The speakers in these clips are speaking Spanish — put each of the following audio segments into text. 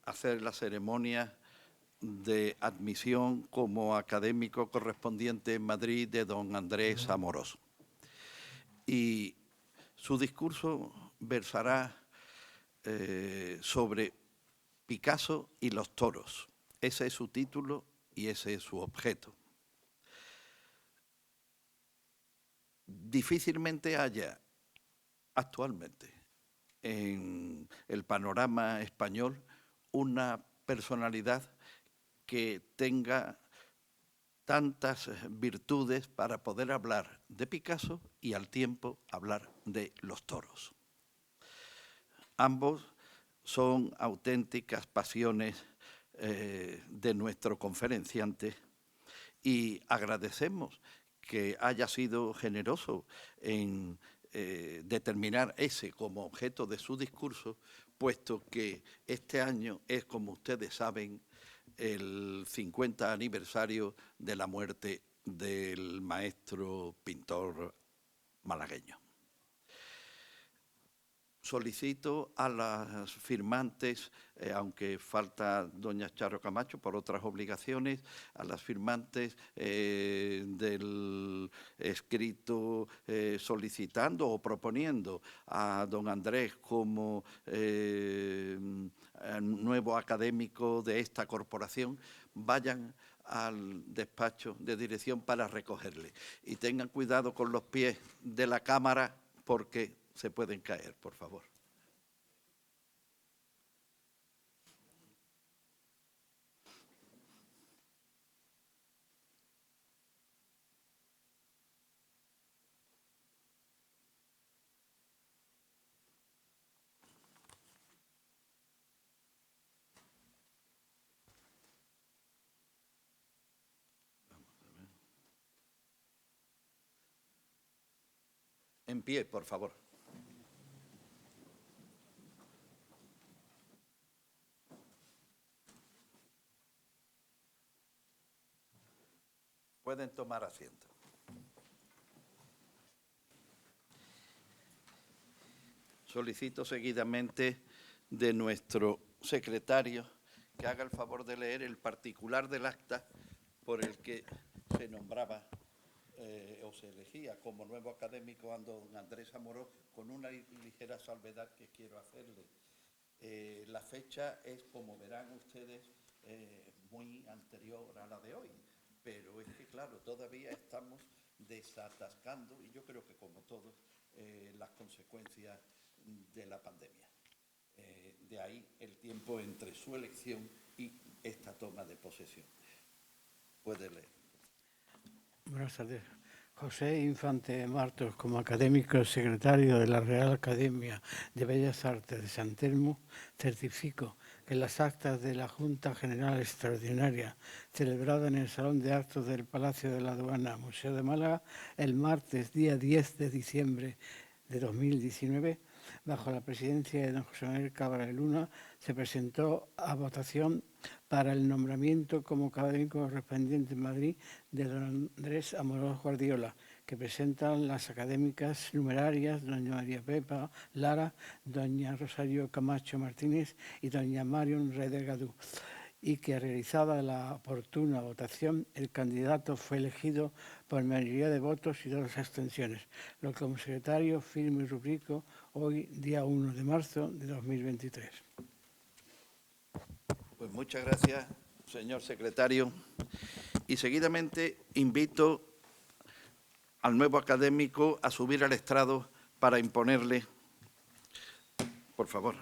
hacer la ceremonia de admisión como académico correspondiente en Madrid de don Andrés Amorós. Y su discurso versará sobre Picasso y los toros. Ese es su título y ese es su objeto. Difícilmente haya actualmente en el panorama español una personalidad que tenga tantas virtudes para poder hablar de Picasso y al tiempo hablar de los toros. Ambos son auténticas pasiones de nuestro conferenciante y agradecemos que haya sido generoso en determinar ese como objeto de su discurso, puesto que este año es, como ustedes saben, el 50 aniversario de la muerte del maestro pintor malagueño. Solicito a las firmantes, aunque falta doña Charo Camacho por otras obligaciones, a las firmantes del escrito solicitando o proponiendo a don Andrés como nuevo académico de esta corporación, vayan al despacho de dirección para recogerle. Y tengan cuidado con los pies de la cámara porque se pueden caer, por favor. En pie, por favor. Pueden tomar asiento. Solicito seguidamente de nuestro secretario que haga el favor de leer el particular del acta por el que se nombraba o se elegía como nuevo académico a don Andrés Amorós, con una ligera salvedad que quiero hacerle. La fecha es, como verán ustedes, muy anterior a la de hoy, pero es que, claro, todavía estamos desatascando, y yo creo que como todos, las consecuencias de la pandemia. De ahí el tiempo entre su elección y esta toma de posesión. Puede leer. Buenas tardes. José Infante Martos, como académico secretario de la Real Academia de Bellas Artes de San Telmo, certifico que las actas de la Junta General Extraordinaria celebrada en el Salón de Actos del Palacio de la Aduana, Museo de Málaga, el martes, día 10 de diciembre de 2019, bajo la presidencia de don José Manuel Cabral Luna, se presentó a votación para el nombramiento como académico correspondiente en Madrid de don Andrés Amorós Guardiola, que presentan las académicas numerarias doña María Pepa Lara, doña Rosario Camacho Martínez y doña Marion Reder Gadú, y que realizada la oportuna votación, el candidato fue elegido por mayoría de votos y 2 abstenciones, lo que como secretario firmo y rubrico hoy, día 1 de marzo de 2023. Pues muchas gracias, señor secretario. Y seguidamente invito al nuevo académico a subir al estrado para imponerle, por favor.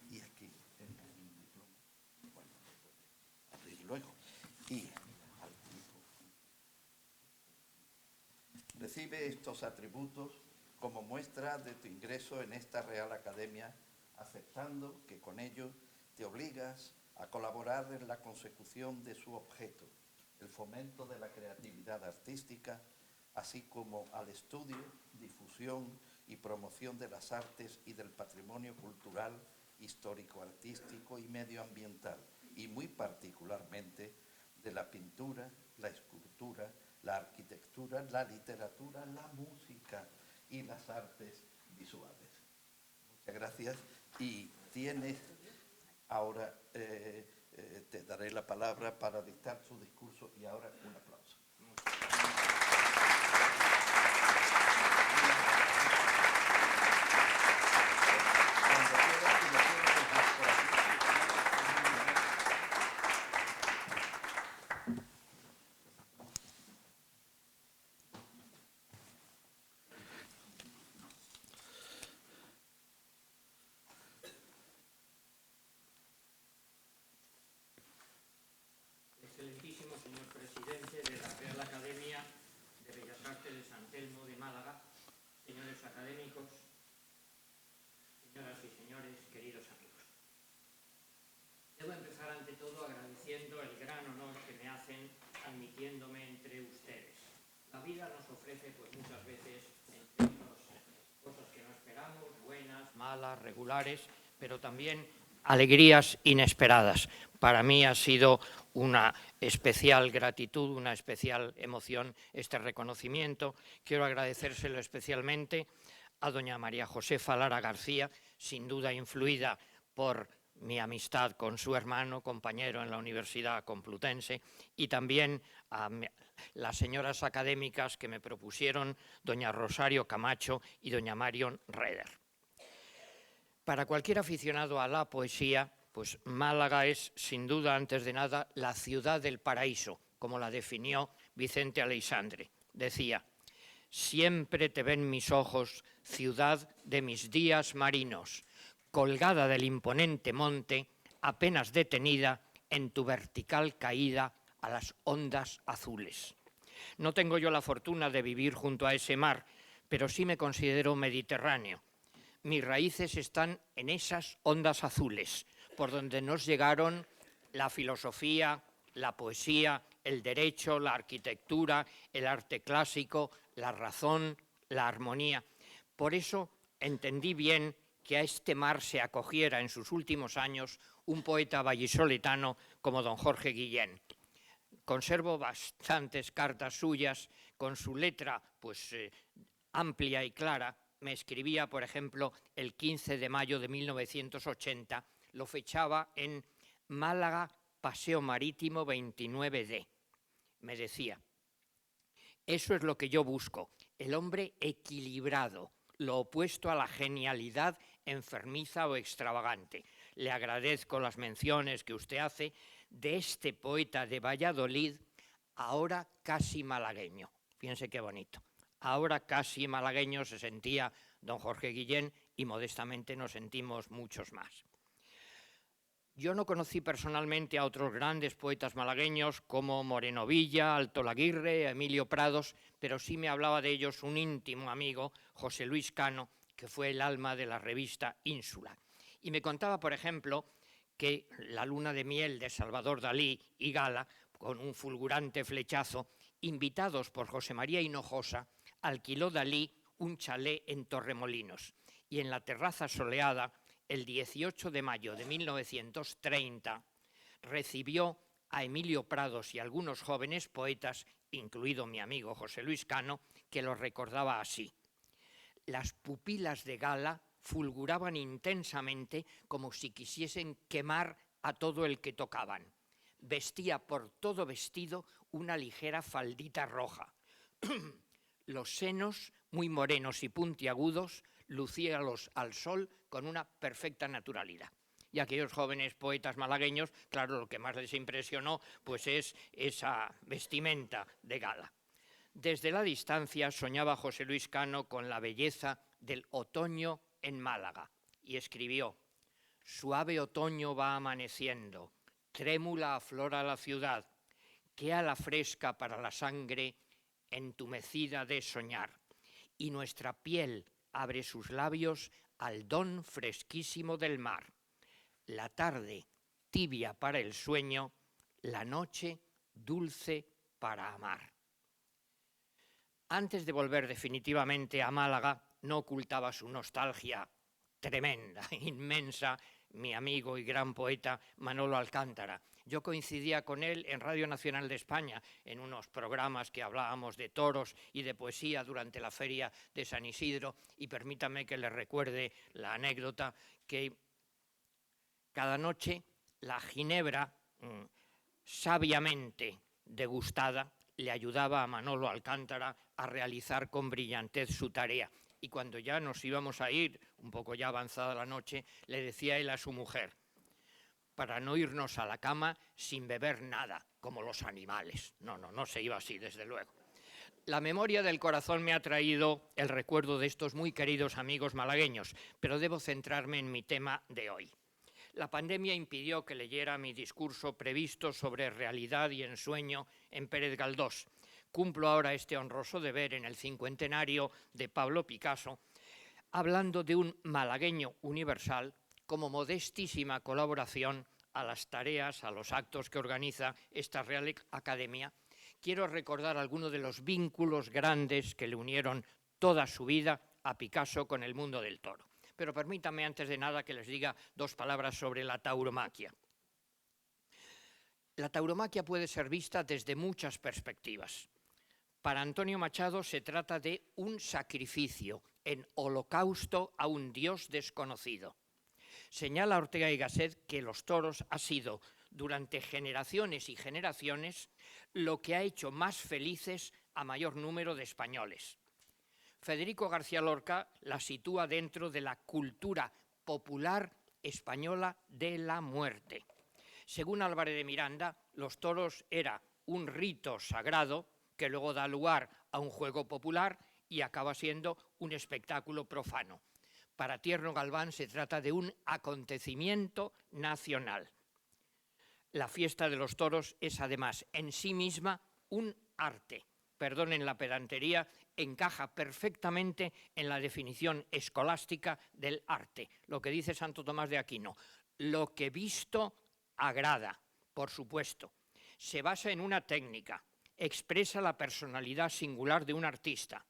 Y aquí, abrir luego. Y recibe estos atributos como muestra de tu ingreso en esta Real Academia, aceptando que con ello te obligas a colaborar en la consecución de su objeto, el fomento de la creatividad artística, así como al estudio, difusión y promoción de las artes y del patrimonio cultural, histórico-artístico y medioambiental, y muy particularmente de la pintura, la escultura, la arquitectura, la literatura, la música y las artes visuales. Muchas gracias. Y tienes ahora, te daré la palabra para dictar su discurso y ahora un aplauso. Excelentísimo señor presidente de la Real Academia de Bellas Artes de San Telmo de Málaga, señores académicos, señoras y señores, queridos amigos. Debo empezar ante todo agradeciendo el gran honor que me hacen admitiéndome entre ustedes. La vida nos ofrece pues muchas veces cosas que no esperamos, buenas, malas, regulares, pero también alegrías inesperadas. Para mí ha sido una especial gratitud, una especial emoción este reconocimiento. Quiero agradecérselo especialmente a doña María Josefa Lara García, sin duda influida por mi amistad con su hermano, compañero en la Universidad Complutense, y también a las señoras académicas que me propusieron, doña Rosario Camacho y doña Marion Reder. Para cualquier aficionado a la poesía, pues Málaga es, sin duda, antes de nada, la ciudad del paraíso, como la definió Vicente Aleixandre. Decía: siempre te ven mis ojos, ciudad de mis días marinos, colgada del imponente monte, apenas detenida en tu vertical caída a las ondas azules. No tengo yo la fortuna de vivir junto a ese mar, pero sí me considero mediterráneo. Mis raíces están en esas ondas azules, por donde nos llegaron la filosofía, la poesía, el derecho, la arquitectura, el arte clásico, la razón, la armonía. Por eso entendí bien que a este mar se acogiera en sus últimos años un poeta vallisoletano como don Jorge Guillén. Conservo bastantes cartas suyas con su letra amplia y clara. Me escribía, por ejemplo, el 15 de mayo de 1980, lo fechaba en Málaga, Paseo Marítimo 29D. Me decía: eso es lo que yo busco, el hombre equilibrado, lo opuesto a la genialidad enfermiza o extravagante. Le agradezco las menciones que usted hace de este poeta de Valladolid, ahora casi malagueño. Fíjense qué bonito. Ahora casi malagueño se sentía don Jorge Guillén y modestamente nos sentimos muchos más. Yo no conocí personalmente a otros grandes poetas malagueños como Moreno Villa, Alto Laguirre, Emilio Prados, pero sí me hablaba de ellos un íntimo amigo, José Luis Cano, que fue el alma de la revista Ínsula. Y me contaba, por ejemplo, que la luna de miel de Salvador Dalí y Gala, con un fulgurante flechazo, invitados por José María Hinojosa, alquiló Dalí un chalet en Torremolinos y en la terraza soleada, el 18 de mayo de 1930, recibió a Emilio Prados y algunos jóvenes poetas, incluido mi amigo José Luis Cano, que lo recordaba así: las pupilas de Gala fulguraban intensamente como si quisiesen quemar a todo el que tocaban. Vestía por todo vestido una ligera faldita roja. Los senos, muy morenos y puntiagudos, lucíalos al sol con una perfecta naturalidad. Y aquellos jóvenes poetas malagueños, claro, lo que más les impresionó pues es esa vestimenta de Gala. Desde la distancia soñaba José Luis Cano con la belleza del otoño en Málaga y escribió: suave otoño va amaneciendo, trémula aflora la ciudad, que a la fresca para la sangre entumecida de soñar, y nuestra piel abre sus labios al don fresquísimo del mar. La tarde tibia para el sueño, la noche dulce para amar. Antes de volver definitivamente a Málaga, no ocultaba su nostalgia tremenda, inmensa, mi amigo y gran poeta Manolo Alcántara. Yo coincidía con él en Radio Nacional de España, en unos programas que hablábamos de toros y de poesía durante la feria de San Isidro, y permítame que le recuerde la anécdota que cada noche la ginebra, sabiamente degustada, le ayudaba a Manolo Alcántara a realizar con brillantez su tarea. Y cuando ya nos íbamos a ir, un poco ya avanzada la noche, le decía él a su mujer, para no irnos a la cama sin beber nada, como los animales. No se iba así, desde luego. La memoria del corazón me ha traído el recuerdo de estos muy queridos amigos malagueños, pero debo centrarme en mi tema de hoy. La pandemia impidió que leyera mi discurso previsto sobre realidad y ensueño en Pérez Galdós. Cumplo ahora este honroso deber en el cincuentenario de Pablo Picasso, hablando de un malagueño universal como modestísima colaboración a las tareas, a los actos que organiza esta Real Academia. Quiero recordar algunos de los vínculos grandes que le unieron toda su vida a Picasso con el mundo del toro. Pero permítanme antes de nada que les diga dos palabras sobre la tauromaquia. La tauromaquia puede ser vista desde muchas perspectivas. Para Antonio Machado se trata de un sacrificio en holocausto a un dios desconocido. Señala Ortega y Gasset que los toros ha sido durante generaciones y generaciones lo que ha hecho más felices a mayor número de españoles. Federico García Lorca la sitúa dentro de la cultura popular española de la muerte. Según Álvarez de Miranda, los toros era un rito sagrado que luego da lugar a un juego popular y acaba siendo un espectáculo profano. Para Tierno Galván se trata de un acontecimiento nacional. La fiesta de los toros es además en sí misma un arte. Perdonen la pedantería, encaja perfectamente en la definición escolástica del arte. Lo que dice Santo Tomás de Aquino, lo que visto agrada, por supuesto. Se basa en una técnica, expresa la personalidad singular de un artista.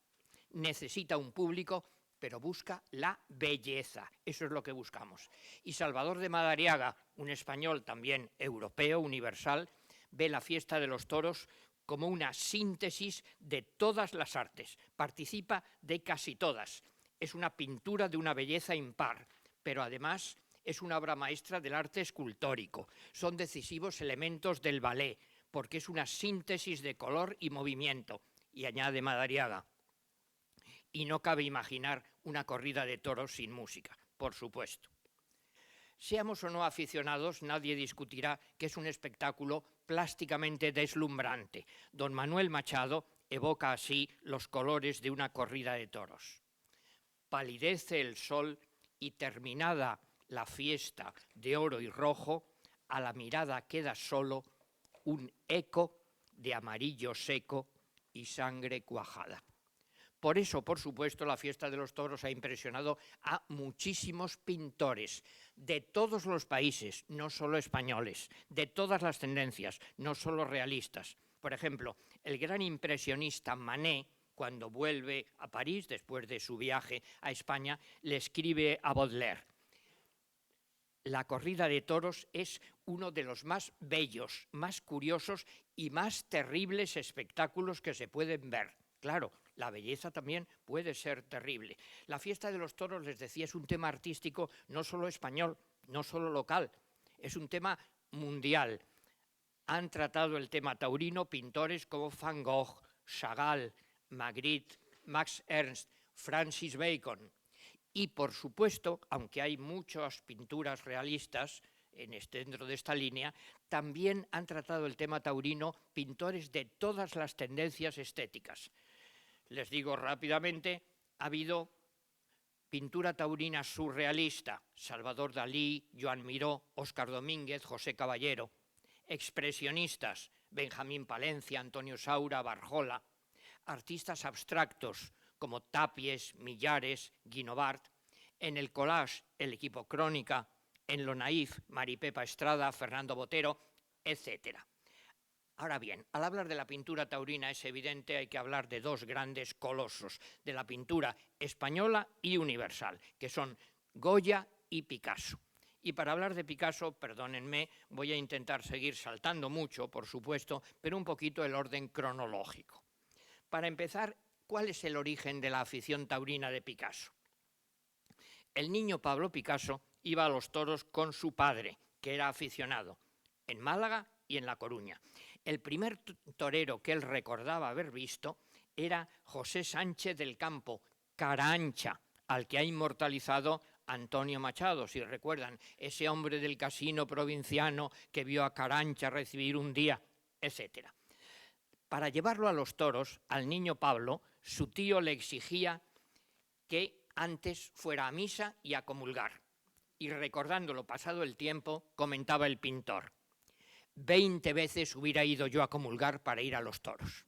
Necesita un público, pero busca la belleza. Eso es lo que buscamos. Y Salvador de Madariaga, un español también europeo, universal, ve la fiesta de los toros como una síntesis de todas las artes. Participa de casi todas. Es una pintura de una belleza impar, pero además es una obra maestra del arte escultórico. Son decisivos elementos del ballet, porque es una síntesis de color y movimiento. Y añade Madariaga, y no cabe imaginar una corrida de toros sin música, por supuesto. Seamos o no aficionados, nadie discutirá que es un espectáculo plásticamente deslumbrante. Don Manuel Machado evoca así los colores de una corrida de toros. Palidece el sol y terminada la fiesta de oro y rojo, a la mirada queda solo un eco de amarillo seco y sangre cuajada. Por eso, por supuesto, la fiesta de los toros ha impresionado a muchísimos pintores de todos los países, no solo españoles, de todas las tendencias, no solo realistas. Por ejemplo, el gran impresionista Manet, cuando vuelve a París, después de su viaje a España, le escribe a Baudelaire: la corrida de toros es uno de los más bellos, más curiosos y más terribles espectáculos que se pueden ver. Claro, la belleza también puede ser terrible. La fiesta de los toros, les decía, es un tema artístico no solo español, no solo local, es un tema mundial. Han tratado el tema taurino pintores como Van Gogh, Chagall, Magritte, Max Ernst, Francis Bacon. Y, por supuesto, aunque hay muchas pinturas realistas dentro de esta línea, también han tratado el tema taurino pintores de todas las tendencias estéticas. Les digo rápidamente, ha habido pintura taurina surrealista, Salvador Dalí, Joan Miró, Óscar Domínguez, José Caballero; expresionistas, Benjamín Palencia, Antonio Saura, Barjola; artistas abstractos como Tapies, Millares, Guinovart; en el collage, el equipo Crónica; en lo naif, Maripepa Estrada, Fernando Botero, etc. Ahora bien, al hablar de la pintura taurina es evidente, hay que hablar de dos grandes colosos de la pintura española y universal, que son Goya y Picasso. Y para hablar de Picasso, perdónenme, voy a intentar seguir saltando mucho, por supuesto, pero un poquito el orden cronológico. Para empezar, ¿cuál es el origen de la afición taurina de Picasso? El niño Pablo Picasso iba a los toros con su padre, que era aficionado, en Málaga y en La Coruña. El primer torero que él recordaba haber visto era José Sánchez del Campo, cara ancha, al que ha inmortalizado Antonio Machado, si recuerdan, ese hombre del casino provinciano que vio a Carancha recibir un día, etc. Para llevarlo a los toros, al niño Pablo, su tío le exigía que antes fuera a misa y a comulgar. Y recordándolo pasado el tiempo, comentaba el pintor: 20 veces hubiera ido yo a comulgar para ir a los toros.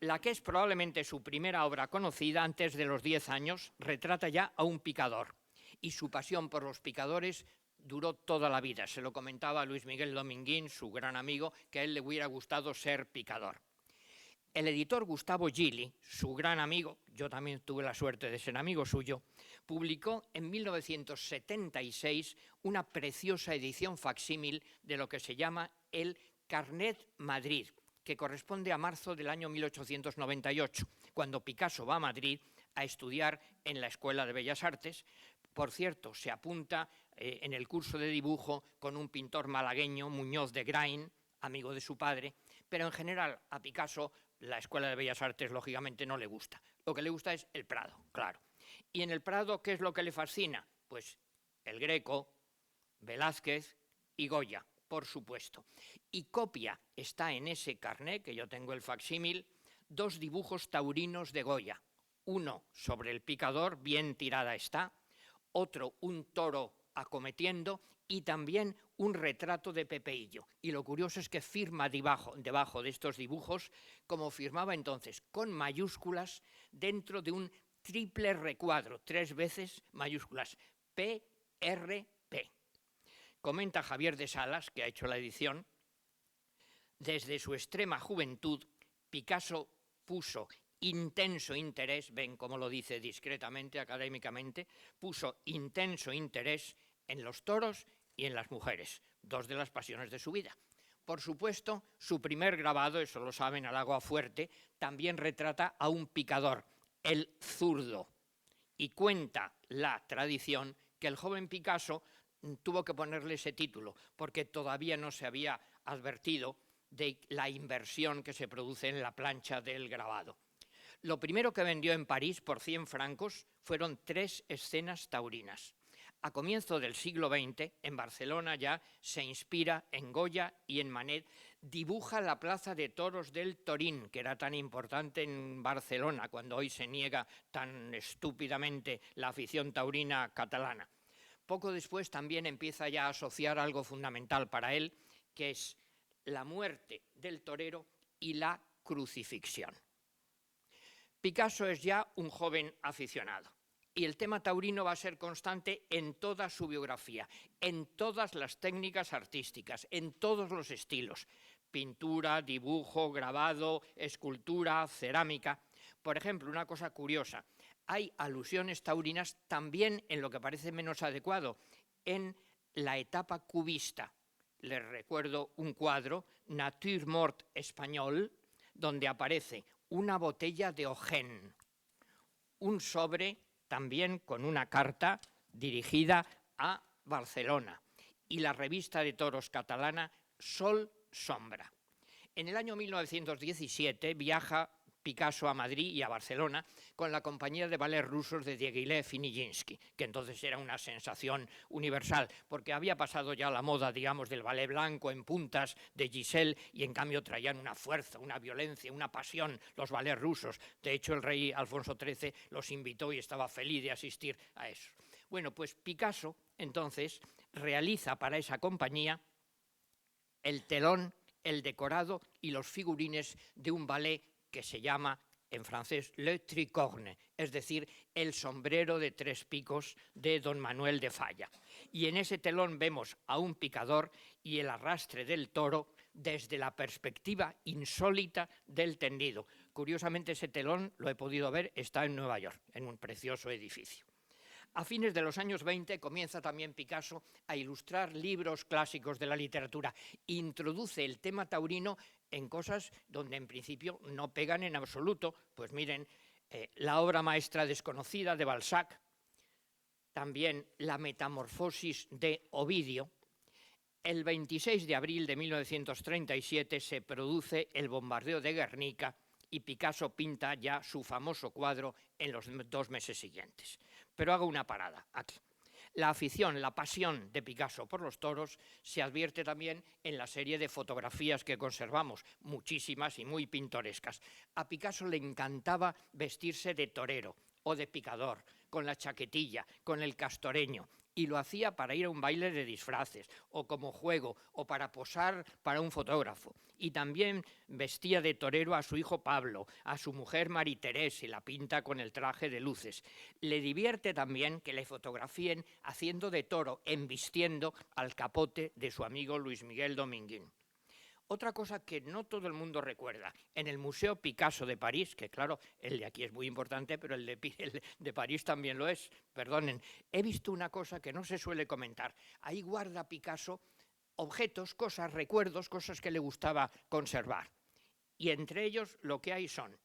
La que es probablemente su primera obra conocida, antes de los 10 años, retrata ya a un picador. Y su pasión por los picadores duró toda la vida. Se lo comentaba a Luis Miguel Dominguín, su gran amigo, que a él le hubiera gustado ser picador. El editor Gustavo Gili, su gran amigo, yo también tuve la suerte de ser amigo suyo, publicó en 1976 una preciosa edición facsímil de lo que se llama el Carnet Madrid, que corresponde a marzo del año 1898, cuando Picasso va a Madrid a estudiar en la Escuela de Bellas Artes. Por cierto, se apunta en el curso de dibujo con un pintor malagueño, Muñoz de Grain, amigo de su padre, pero en general a Picasso la Escuela de Bellas Artes lógicamente no le gusta. Lo que le gusta es el Prado, claro. Y en el Prado, ¿qué es lo que le fascina? Pues el Greco, Velázquez y Goya, por supuesto. Y copia, está en ese carné, que yo tengo el facsímil, 2 dibujos taurinos de Goya. Uno sobre el picador, bien tirada está, otro un toro acometiendo y también un retrato de Pepeillo. Y lo curioso es que firma debajo de estos dibujos, como firmaba entonces, con mayúsculas dentro de un triple recuadro, 3 veces mayúsculas, PRP. Comenta Javier de Salas, que ha hecho la edición: desde su extrema juventud, Picasso puso intenso interés, ven cómo lo dice discretamente, académicamente, puso intenso interés en los toros y en las mujeres, 2 de las pasiones de su vida. Por supuesto, su primer grabado, eso lo saben, al agua fuerte, también retrata a un picador, el zurdo. Y cuenta la tradición que el joven Picasso tuvo que ponerle ese título, porque todavía no se había advertido de la inversión que se produce en la plancha del grabado. Lo primero que vendió en París por 100 francos fueron 3 escenas taurinas. A comienzo del siglo XX, en Barcelona ya se inspira en Goya y en Manet, dibuja la plaza de toros del Torín, que era tan importante en Barcelona, cuando hoy se niega tan estúpidamente la afición taurina catalana. Poco después también empieza ya a asociar algo fundamental para él, que es la muerte del torero y la crucifixión. Picasso es ya un joven aficionado y el tema taurino va a ser constante en toda su biografía, en todas las técnicas artísticas, en todos los estilos: pintura, dibujo, grabado, escultura, cerámica. Por ejemplo, una cosa curiosa, hay alusiones taurinas también en lo que parece menos adecuado, en la etapa cubista. Les recuerdo un cuadro, Nature Morte Español, donde aparece una botella de Ojén, un sobre también con una carta dirigida a Barcelona y la revista de toros catalana Sol Sombra. En el año 1917 viaja Picasso a Madrid y a Barcelona con la compañía de ballet rusos de Diaghilev y Nijinsky, que entonces era una sensación universal, porque había pasado ya la moda, digamos, del ballet blanco en puntas de Giselle, y en cambio traían una fuerza, una violencia, una pasión los ballets rusos. De hecho, el rey Alfonso XIII los invitó y estaba feliz de asistir a eso. Bueno, pues Picasso entonces realiza para esa compañía el telón, el decorado y los figurines de un ballet que se llama en francés le tricorne, es decir, el sombrero de 3 picos de don Manuel de Falla. Y en ese telón vemos a un picador y el arrastre del toro desde la perspectiva insólita del tendido. Curiosamente, ese telón, lo he podido ver, está en Nueva York, en un precioso edificio. A fines de los años 20 comienza también Picasso a ilustrar libros clásicos de la literatura. Introduce el tema taurino en cosas donde en principio no pegan en absoluto. Pues miren, la obra maestra desconocida de Balzac, también la Metamorfosis de Ovidio. El 26 de abril de 1937 se produce el bombardeo de Guernica y Picasso pinta ya su famoso cuadro en los 2 meses siguientes. Pero hago una parada aquí. La afición, la pasión de Picasso por los toros se advierte también en la serie de fotografías que conservamos, muchísimas y muy pintorescas. A Picasso le encantaba vestirse de torero o de picador, con la chaquetilla, con el castoreño, y lo hacía para ir a un baile de disfraces, o como juego, o para posar para un fotógrafo. Y también vestía de torero a su hijo Pablo, a su mujer Marie-Thérèse, y la pinta con el traje de luces. Le divierte también que le fotografíen haciendo de toro, embistiendo al capote de su amigo Luis Miguel Dominguín. Otra cosa que no todo el mundo recuerda, en el Museo Picasso de París, que claro, el de aquí es muy importante, pero el de París también lo es, perdonen, he visto una cosa que no se suele comentar. Ahí guarda Picasso objetos, cosas, recuerdos, cosas que le gustaba conservar. Y entre ellos lo que hay son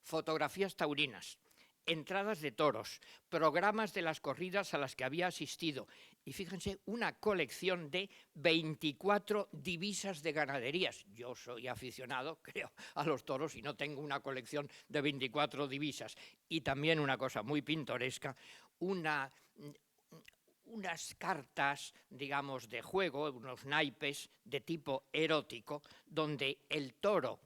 fotografías taurinas, entradas de toros, programas de las corridas a las que había asistido y fíjense, una colección de 24 divisas de ganaderías. Yo soy aficionado, creo, a los toros y no tengo una colección de 24 divisas. Y también una cosa muy pintoresca, unas cartas, digamos, de juego, unos naipes de tipo erótico, donde el toro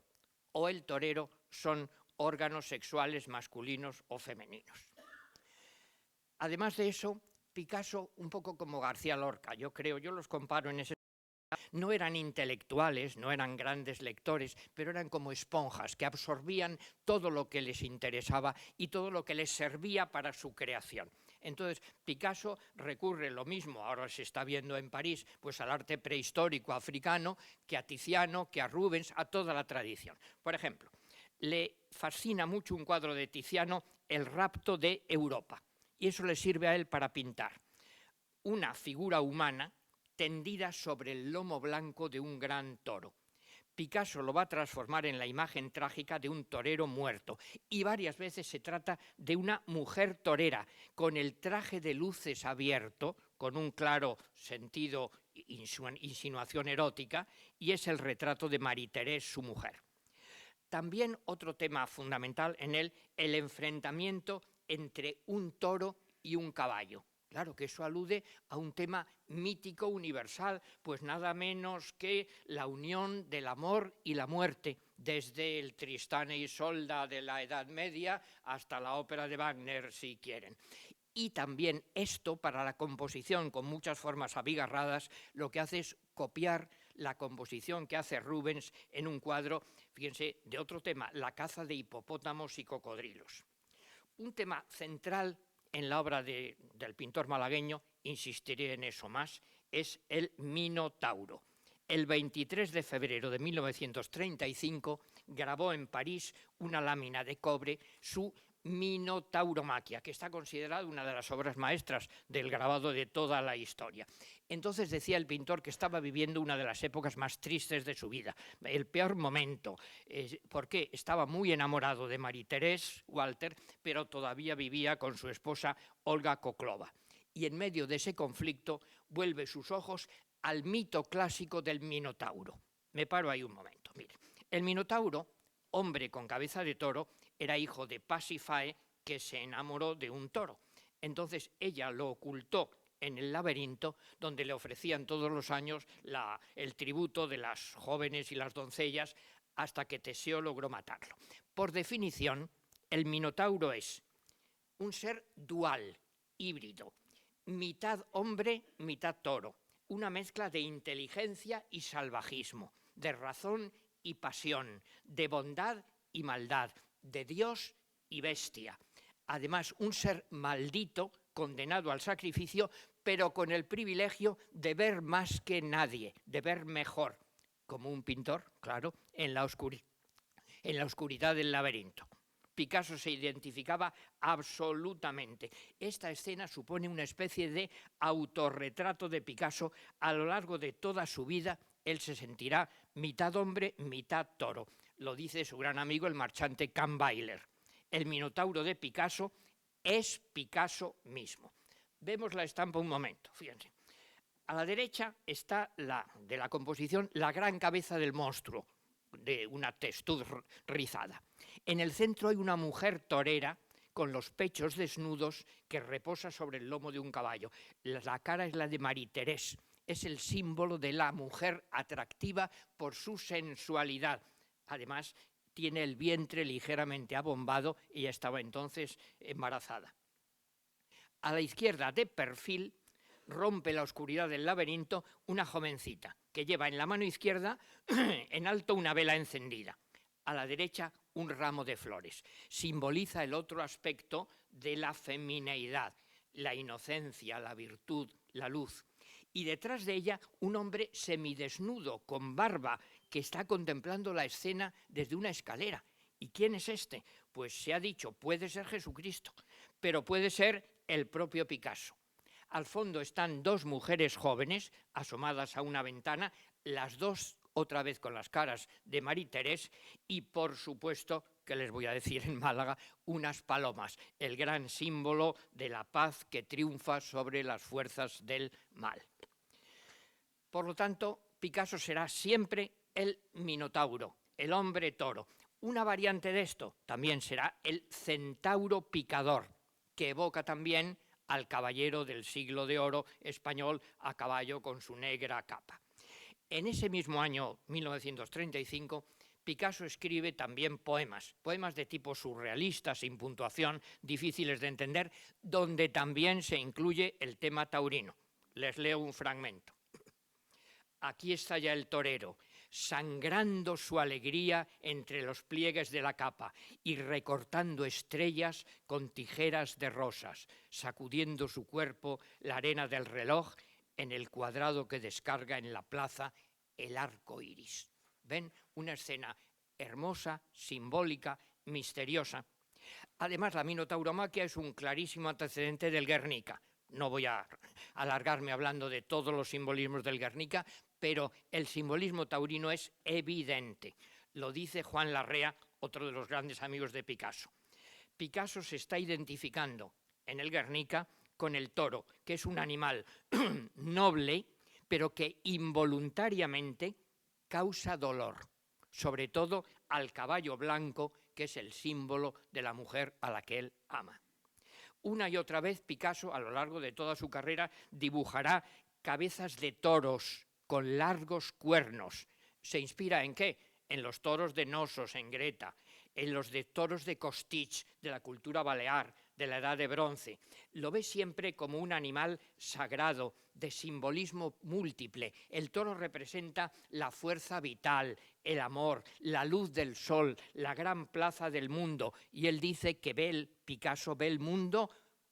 o el torero son órganos sexuales masculinos o femeninos. Además de eso, Picasso, un poco como García Lorca, yo los comparo en ese... No eran intelectuales, no eran grandes lectores, pero eran como esponjas que absorbían todo lo que les interesaba y todo lo que les servía para su creación. Entonces, Picasso recurre lo mismo, ahora se está viendo en París, pues al arte prehistórico africano, que a Tiziano, que a Rubens, a toda la tradición. Por ejemplo, le fascina mucho un cuadro de Tiziano, El rapto de Europa, y eso le sirve a él para pintar una figura humana tendida sobre el lomo blanco de un gran toro. Picasso lo va a transformar en la imagen trágica de un torero muerto y varias veces se trata de una mujer torera con el traje de luces abierto, con un claro sentido, insinuación erótica, y es el retrato de Marie-Thérèse, su mujer. También otro tema fundamental en él, el enfrentamiento entre un toro y un caballo. Claro que eso alude a un tema mítico universal, pues nada menos que la unión del amor y la muerte, desde el Tristán e Isolda de la Edad Media hasta la ópera de Wagner, si quieren. Y también esto, para la composición con muchas formas abigarradas, lo que hace es copiar la composición que hace Rubens en un cuadro, fíjense, de otro tema, la caza de hipopótamos y cocodrilos. Un tema central en la obra del pintor malagueño, insistiré en eso más, es el Minotauro. El 23 de febrero de 1935 grabó en París una lámina de cobre, su Minotauromaquia, que está considerada una de las obras maestras del grabado de toda la historia. Entonces decía el pintor que estaba viviendo una de las épocas más tristes de su vida, el peor momento, porque estaba muy enamorado de Marie-Thérèse Walter, pero todavía vivía con su esposa Olga Koklova. Y en medio de ese conflicto vuelve sus ojos al mito clásico del Minotauro. Me paro ahí un momento. Mire, el Minotauro, hombre con cabeza de toro, era hijo de Pasífae, que se enamoró de un toro. Entonces ella lo ocultó en el laberinto, donde le ofrecían todos los años el tributo de las jóvenes y las doncellas, hasta que Teseo logró matarlo. Por definición, el Minotauro es un ser dual, híbrido, mitad hombre, mitad toro, una mezcla de inteligencia y salvajismo, de razón y pasión, de bondad y maldad, de Dios y bestia. Además, un ser maldito, condenado al sacrificio, pero con el privilegio de ver más que nadie, de ver mejor, como un pintor, claro, en la oscuridad del laberinto. Picasso se identificaba absolutamente. Esta escena supone una especie de autorretrato de Picasso. A lo largo de toda su vida, él se sentirá mitad hombre, mitad toro. Lo dice su gran amigo, el marchante Kahnweiler. El Minotauro de Picasso es Picasso mismo. Vemos la estampa un momento, fíjense. A la derecha está de la composición la gran cabeza del monstruo, de una testuz rizada. En el centro hay una mujer torera con los pechos desnudos que reposa sobre el lomo de un caballo. La cara es la de Marie-Thérèse, es el símbolo de la mujer atractiva por su sensualidad. Además, tiene el vientre ligeramente abombado y estaba entonces embarazada. A la izquierda, de perfil, rompe la oscuridad del laberinto una jovencita que lleva en la mano izquierda en alto una vela encendida. A la derecha, un ramo de flores. Simboliza el otro aspecto de la femineidad, la inocencia, la virtud, la luz. Y detrás de ella, un hombre semidesnudo, con barba, que está contemplando la escena desde una escalera. ¿Y quién es este? Pues se ha dicho, puede ser Jesucristo, pero puede ser el propio Picasso. Al fondo están dos mujeres jóvenes asomadas a una ventana, las dos otra vez con las caras de Marie-Thérèse y, por supuesto, que les voy a decir en Málaga, unas palomas, el gran símbolo de la paz que triunfa sobre las fuerzas del mal. Por lo tanto, Picasso será siempre el Minotauro, el hombre toro. Una variante de esto también será el centauro picador, que evoca también al caballero del siglo de oro español a caballo con su negra capa. En ese mismo año, 1935, Picasso escribe también poemas de tipo surrealista, sin puntuación, difíciles de entender, donde también se incluye el tema taurino. Les leo un fragmento. Aquí está ya el torero, sangrando su alegría entre los pliegues de la capa y recortando estrellas con tijeras de rosas, sacudiendo su cuerpo la arena del reloj en el cuadrado que descarga en la plaza el arco iris. ¿Ven? Una escena hermosa, simbólica, misteriosa. Además, la minotauromaquia es un clarísimo antecedente del Guernica. No voy a alargarme hablando de todos los simbolismos del Guernica, pero el simbolismo taurino es evidente. Lo dice Juan Larrea, otro de los grandes amigos de Picasso. Picasso se está identificando en el Guernica con el toro, que es un animal noble, pero que involuntariamente causa dolor, sobre todo al caballo blanco, que es el símbolo de la mujer a la que él ama. Una y otra vez Picasso, a lo largo de toda su carrera, dibujará cabezas de toros con largos cuernos. ¿Se inspira en qué? En los toros de Nosos, en Greta, en los de toros de Costitx, de la cultura balear, de la Edad de Bronce. Lo ve siempre como un animal sagrado, de simbolismo múltiple. El toro representa la fuerza vital, el amor, la luz del sol, la gran plaza del mundo. Y él dice que Picasso ve el mundo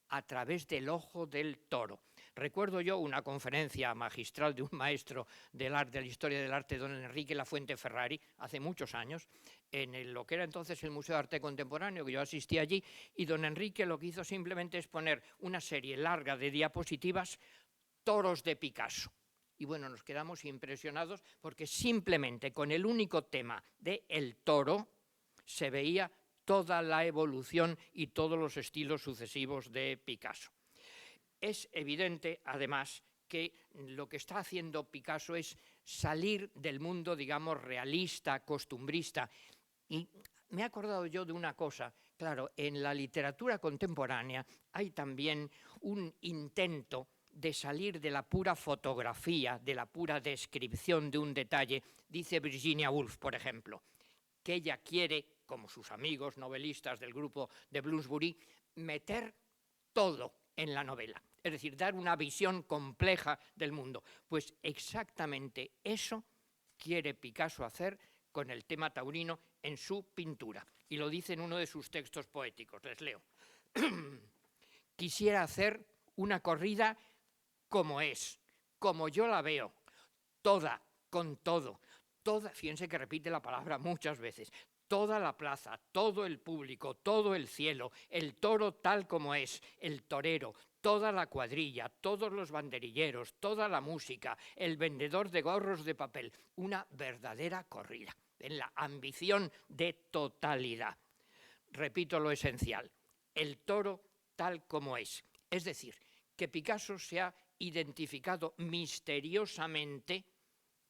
a través del ojo del toro. Recuerdo yo una conferencia magistral de un maestro de la historia del arte, don Enrique Lafuente Ferrari, hace muchos años, en lo que era entonces el Museo de Arte Contemporáneo, que yo asistí allí, y don Enrique lo que hizo simplemente es poner una serie larga de diapositivas, toros de Picasso. Y bueno, nos quedamos impresionados porque simplemente con el único tema de el toro se veía toda la evolución y todos los estilos sucesivos de Picasso. Es evidente, además, que lo que está haciendo Picasso es salir del mundo, digamos, realista, costumbrista. Y me he acordado yo de una cosa. Claro, en la literatura contemporánea hay también un intento de salir de la pura fotografía, de la pura descripción de un detalle. Dice Virginia Woolf, por ejemplo, que ella quiere, como sus amigos novelistas del grupo de Bloomsbury, meter todo en la novela, es decir, dar una visión compleja del mundo. Pues exactamente eso quiere Picasso hacer con el tema taurino en su pintura. Y lo dice en uno de sus textos poéticos, les leo. Quisiera hacer una corrida como es, como yo la veo, toda, con todo, toda, fíjense que repite la palabra muchas veces, toda la plaza, todo el público, todo el cielo, el toro tal como es, el torero, toda la cuadrilla, todos los banderilleros, toda la música, el vendedor de gorros de papel, una verdadera corrida, en la ambición de totalidad. Repito lo esencial, el toro tal como es decir, que Picasso se ha identificado misteriosamente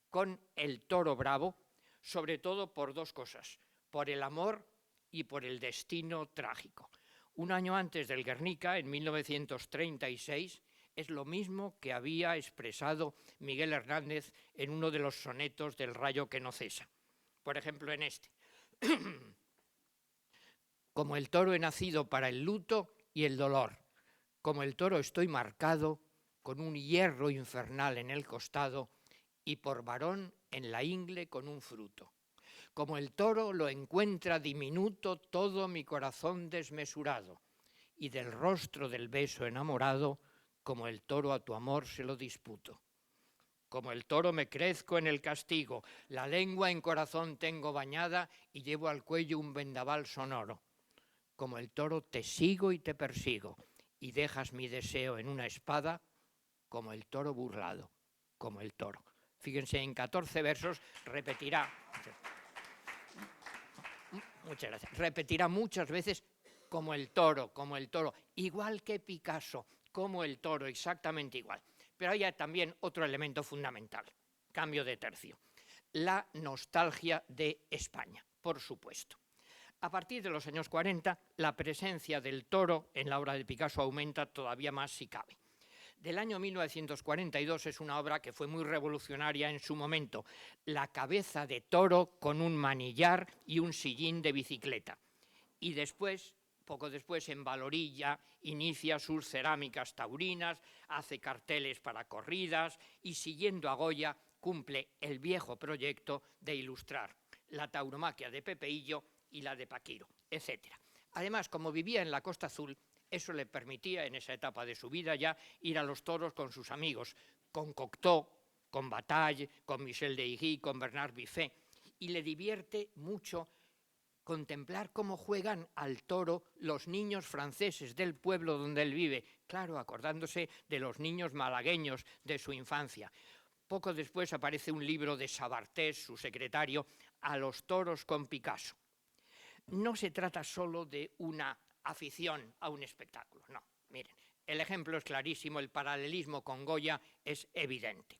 con el toro bravo, sobre todo por dos cosas, por el amor y por el destino trágico. Un año antes del Guernica, en 1936, es lo mismo que había expresado Miguel Hernández en uno de los sonetos del Rayo que no cesa. Por ejemplo, en este. Como el toro he nacido para el luto y el dolor, como el toro estoy marcado con un hierro infernal en el costado y por varón en la ingle con un fruto. Como el toro lo encuentra diminuto todo mi corazón desmesurado, y del rostro del beso enamorado, como el toro a tu amor se lo disputo. Como el toro me crezco en el castigo, la lengua en corazón tengo bañada y llevo al cuello un vendaval sonoro. Como el toro te sigo y te persigo, y dejas mi deseo en una espada, como el toro burlado, como el toro. Fíjense, en 14 versos repetirá. Muchas gracias. Repetirá muchas veces como el toro, igual que Picasso, como el toro, exactamente igual. Pero hay también otro elemento fundamental, cambio de tercio, la nostalgia de España, por supuesto. A partir de los años 40, la presencia del toro en la obra de Picasso aumenta todavía más si cabe. Del año 1942 es una obra que fue muy revolucionaria en su momento, la cabeza de toro con un manillar y un sillín de bicicleta. Y después, poco después, en Valorilla, inicia sus cerámicas taurinas, hace carteles para corridas y, siguiendo a Goya, cumple el viejo proyecto de ilustrar la tauromaquia de Pepeillo y la de Paquiro, etc. Además, como vivía en la Costa Azul, eso le permitía, en esa etapa de su vida ya, ir a los toros con sus amigos, con Cocteau, con Bataille, con Michel d'Aigui, con Bernard Biffet, y le divierte mucho contemplar cómo juegan al toro los niños franceses del pueblo donde él vive, claro, acordándose de los niños malagueños de su infancia. Poco después aparece un libro de Sabartés, su secretario, A los toros con Picasso. No se trata solo de una afición a un espectáculo, no. Miren, el ejemplo es clarísimo, el paralelismo con Goya es evidente.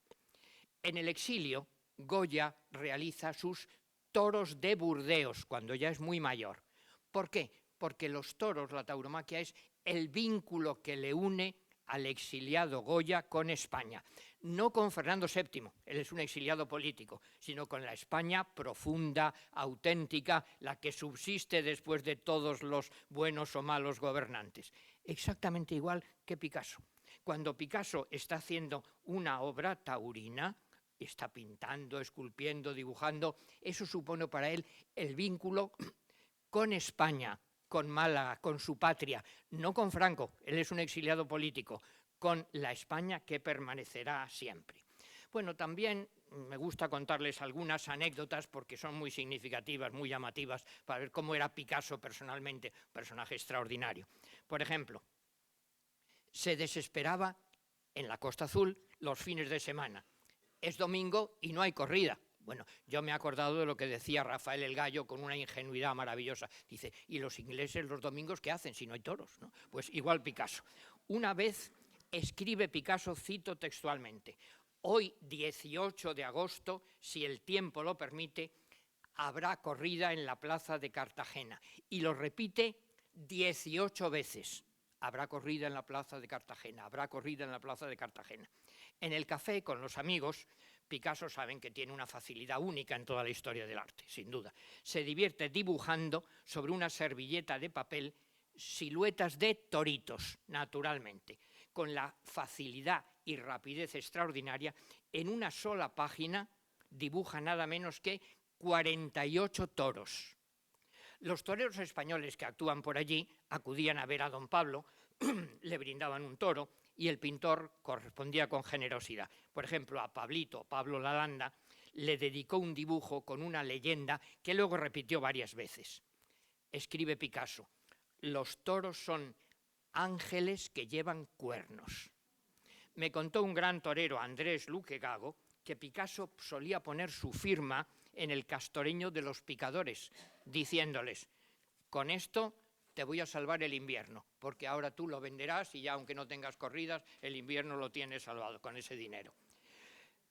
En el exilio, Goya realiza sus toros de Burdeos, cuando ya es muy mayor. ¿Por qué? Porque los toros, la tauromaquia, es el vínculo que le une al exiliado Goya con España. No con Fernando VII, él es un exiliado político, sino con la España profunda, auténtica, la que subsiste después de todos los buenos o malos gobernantes. Exactamente igual que Picasso. Cuando Picasso está haciendo una obra taurina, está pintando, esculpiendo, dibujando, eso supone para él el vínculo con España, con Málaga, con su patria, no con Franco, él es un exiliado político, con la España que permanecerá siempre. Bueno, también me gusta contarles algunas anécdotas porque son muy significativas, muy llamativas, para ver cómo era Picasso personalmente, un personaje extraordinario. Por ejemplo, se desesperaba en la Costa Azul los fines de semana. Es domingo y no hay corrida. Bueno, yo me he acordado de lo que decía Rafael el Gallo con una ingenuidad maravillosa. Dice, ¿y los ingleses los domingos qué hacen si no hay toros? ¿No? Pues igual Picasso. Una vez escribe Picasso, cito textualmente, hoy 18 de agosto, si el tiempo lo permite, habrá corrida en la plaza de Cartagena. Y lo repite 18 veces. Habrá corrida en la plaza de Cartagena, habrá corrida en la plaza de Cartagena. En el café con los amigos, Picasso saben que tiene una facilidad única en toda la historia del arte, sin duda. Se divierte dibujando sobre una servilleta de papel siluetas de toritos, naturalmente, con la facilidad y rapidez extraordinaria. En una sola página dibuja nada menos que 48 toros. Los toreros españoles que actúan por allí acudían a ver a don Pablo, le brindaban un toro y el pintor correspondía con generosidad. Por ejemplo, a Pablito, Pablo Lalanda, le dedicó un dibujo con una leyenda que luego repitió varias veces. Escribe Picasso: los toros son ángeles que llevan cuernos. Me contó un gran torero, Andrés Luque Gago, que Picasso solía poner su firma en el castoreño de los picadores, diciéndoles: con esto te voy a salvar el invierno, porque ahora tú lo venderás y ya aunque no tengas corridas, el invierno lo tienes salvado con ese dinero.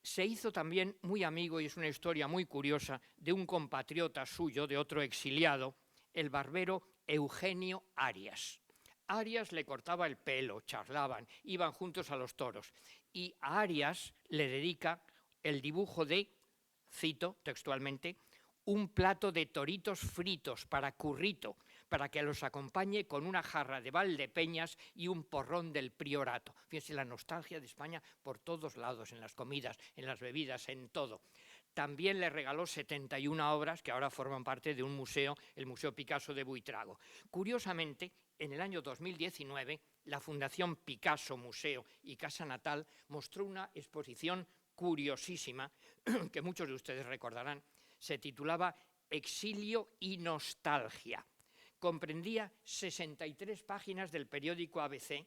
Se hizo también muy amigo, y es una historia muy curiosa, de un compatriota suyo, de otro exiliado, el barbero Eugenio Arias. Arias le cortaba el pelo, charlaban, iban juntos a los toros, y a Arias le dedica el dibujo de, cito textualmente, un plato de toritos fritos para Currito, para que los acompañe con una jarra de Valdepeñas y un porrón del Priorato. Fíjense la nostalgia de España por todos lados, en las comidas, en las bebidas, en todo. También le regaló 71 obras que ahora forman parte de un museo, el Museo Picasso de Buitrago. Curiosamente, en el año 2019, la Fundación Picasso Museo y Casa Natal mostró una exposición curiosísima, que muchos de ustedes recordarán. Se titulaba Exilio y Nostalgia. Comprendía 63 páginas del periódico ABC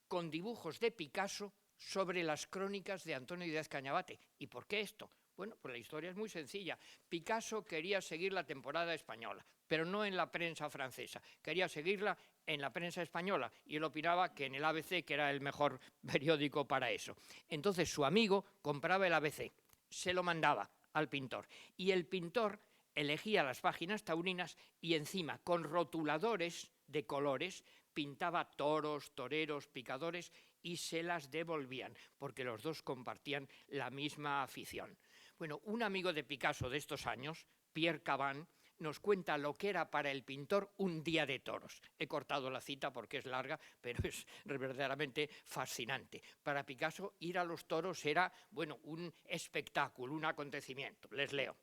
con dibujos de Picasso sobre las crónicas de Antonio Díaz Cañabate. ¿Y por qué esto? Bueno, pues la historia es muy sencilla. Picasso quería seguir la temporada española, pero no en la prensa francesa. Quería seguirla en la prensa española y él opinaba que en el ABC, que era el mejor periódico para eso. Entonces su amigo compraba el ABC, se lo mandaba al pintor y el pintor elegía las páginas taurinas y encima con rotuladores de colores pintaba toros, toreros, picadores y se las devolvían porque los dos compartían la misma afición. Bueno, un amigo de Picasso de estos años, Pierre Caban, nos cuenta lo que era para el pintor un día de toros. He cortado la cita porque es larga, pero es verdaderamente fascinante. Para Picasso ir a los toros era, bueno, un espectáculo, un acontecimiento. Les leo.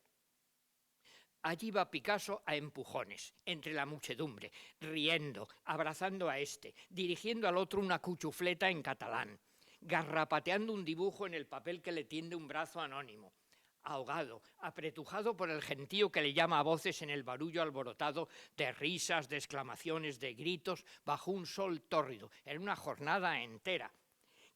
Allí va Picasso a empujones, entre la muchedumbre, riendo, abrazando a este, dirigiendo al otro una cuchufleta en catalán, garrapateando un dibujo en el papel que le tiende un brazo anónimo, ahogado, apretujado por el gentío que le llama a voces en el barullo alborotado de risas, de exclamaciones, de gritos, bajo un sol tórrido, en una jornada entera.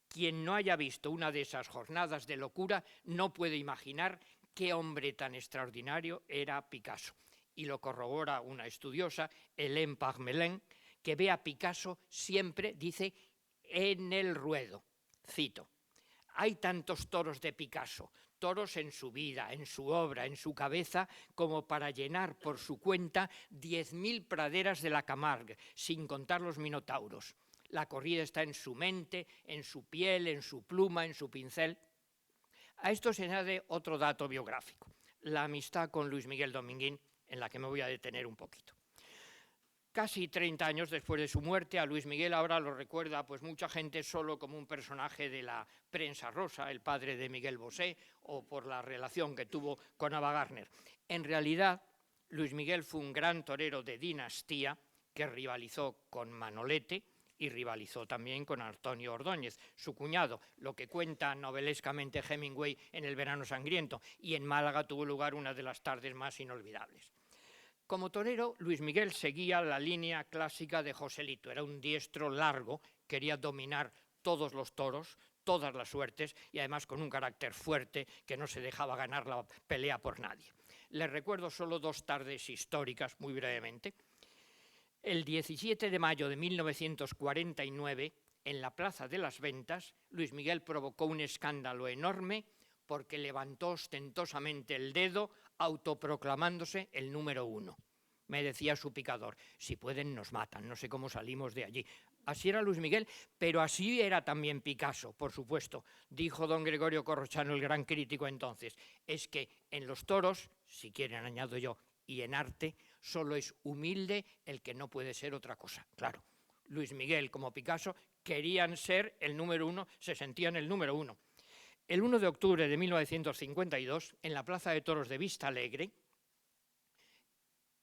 Quien no haya visto una de esas jornadas de locura no puede imaginar qué hombre tan extraordinario era Picasso. Y lo corrobora una estudiosa, Hélène Parmelin, que ve a Picasso siempre, dice, en el ruedo. Cito: hay tantos toros de Picasso, toros en su vida, en su obra, en su cabeza, como para llenar por su cuenta 10.000 praderas de la Camargue, sin contar los minotauros. La corrida está en su mente, en su piel, en su pluma, en su pincel. A esto se añade otro dato biográfico, la amistad con Luis Miguel Dominguín, en la que me voy a detener un poquito. Casi 30 años después de su muerte, a Luis Miguel ahora lo recuerda pues mucha gente solo como un personaje de la prensa rosa, el padre de Miguel Bosé, o por la relación que tuvo con Ava Gardner. En realidad, Luis Miguel fue un gran torero de dinastía que rivalizó con Manolete, y rivalizó también con Antonio Ordóñez, su cuñado, lo que cuenta novelescamente Hemingway en El verano sangriento, y en Málaga tuvo lugar una de las tardes más inolvidables. Como torero, Luis Miguel seguía la línea clásica de Joselito, era un diestro largo, quería dominar todos los toros, todas las suertes y además con un carácter fuerte que no se dejaba ganar la pelea por nadie. Les recuerdo solo dos tardes históricas, muy brevemente. El 17 de mayo de 1949, en la Plaza de las Ventas, Luis Miguel provocó un escándalo enorme porque levantó ostentosamente el dedo, autoproclamándose el número 1. Me decía su picador, si pueden nos matan, no sé cómo salimos de allí. Así era Luis Miguel, pero así era también Picasso, por supuesto. Dijo don Gregorio Corrochano, el gran crítico entonces, es que en los toros, si quieren añado yo, y en arte, solo es humilde el que no puede ser otra cosa. Claro, Luis Miguel como Picasso querían ser el número 1, se sentían el número 1. El 1 de octubre de 1952, en la Plaza de Toros de Vistalegre,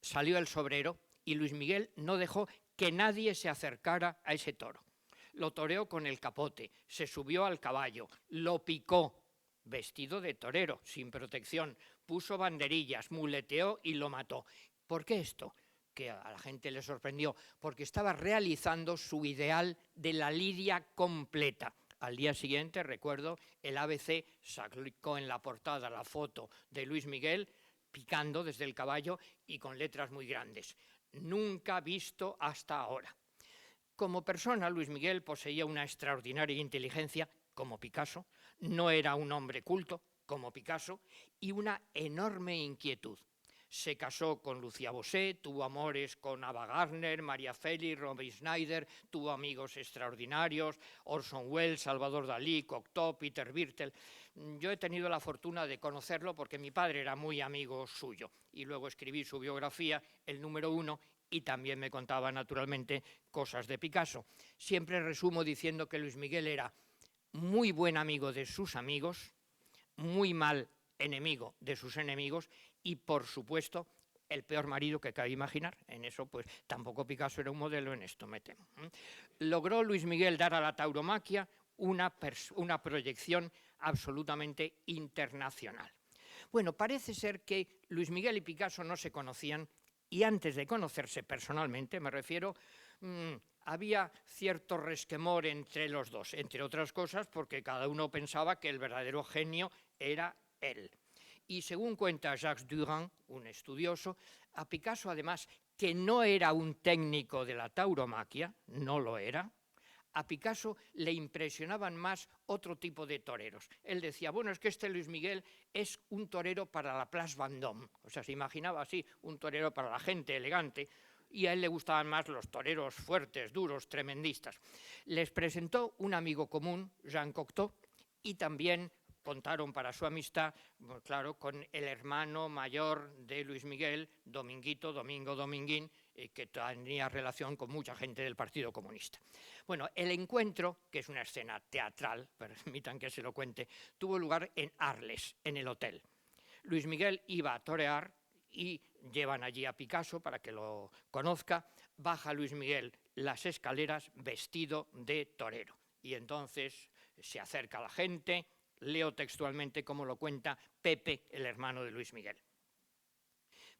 salió el sobrero y Luis Miguel no dejó que nadie se acercara a ese toro. Lo toreó con el capote, se subió al caballo, lo picó, vestido de torero, sin protección, puso banderillas, muleteó y lo mató. ¿Por qué esto? Que a la gente le sorprendió, porque estaba realizando su ideal de la lidia completa. Al día siguiente, recuerdo, el ABC sacó en la portada la foto de Luis Miguel picando desde el caballo y con letras muy grandes. Nunca visto hasta ahora. Como persona, Luis Miguel poseía una extraordinaria inteligencia, como Picasso, no era un hombre culto, como Picasso, y una enorme inquietud. Se casó con Lucía Bosé, tuvo amores con Ava Gardner, María Félix, Romy Schneider, tuvo amigos extraordinarios, Orson Welles, Salvador Dalí, Cocteau, Peter Birtel. Yo he tenido la fortuna de conocerlo porque mi padre era muy amigo suyo y luego escribí su biografía, el número 1, y también me contaba naturalmente cosas de Picasso. Siempre resumo diciendo que Luis Miguel era muy buen amigo de sus amigos, muy mal enemigo de sus enemigos y, por supuesto, el peor marido que cabe imaginar. En eso, pues, tampoco Picasso era un modelo, en esto me temo. Logró Luis Miguel dar a la tauromaquia una proyección absolutamente internacional. Bueno, parece ser que Luis Miguel y Picasso no se conocían y antes de conocerse personalmente, me refiero, había cierto resquemor entre los dos, entre otras cosas porque cada uno pensaba que el verdadero genio era él. Y según cuenta Jacques Durand, un estudioso, a Picasso además, que no era un técnico de la tauromaquia, no lo era, a Picasso le impresionaban más otro tipo de toreros. Él decía, bueno, es que este Luis Miguel es un torero para la Place Vendôme. O sea, se imaginaba así, un torero para la gente elegante, y a él le gustaban más los toreros fuertes, duros, tremendistas. Les presentó un amigo común, Jean Cocteau, y también contaron para su amistad, claro, con el hermano mayor de Luis Miguel, Dominguito, Domingo Dominguín, que tenía relación con mucha gente del Partido Comunista. Bueno, el encuentro, que es una escena teatral, permitan que se lo cuente, tuvo lugar en Arles, en el hotel. Luis Miguel iba a torear y llevan allí a Picasso para que lo conozca. Baja Luis Miguel las escaleras vestido de torero. Y entonces se acerca a la gente. Leo textualmente cómo lo cuenta Pepe, el hermano de Luis Miguel.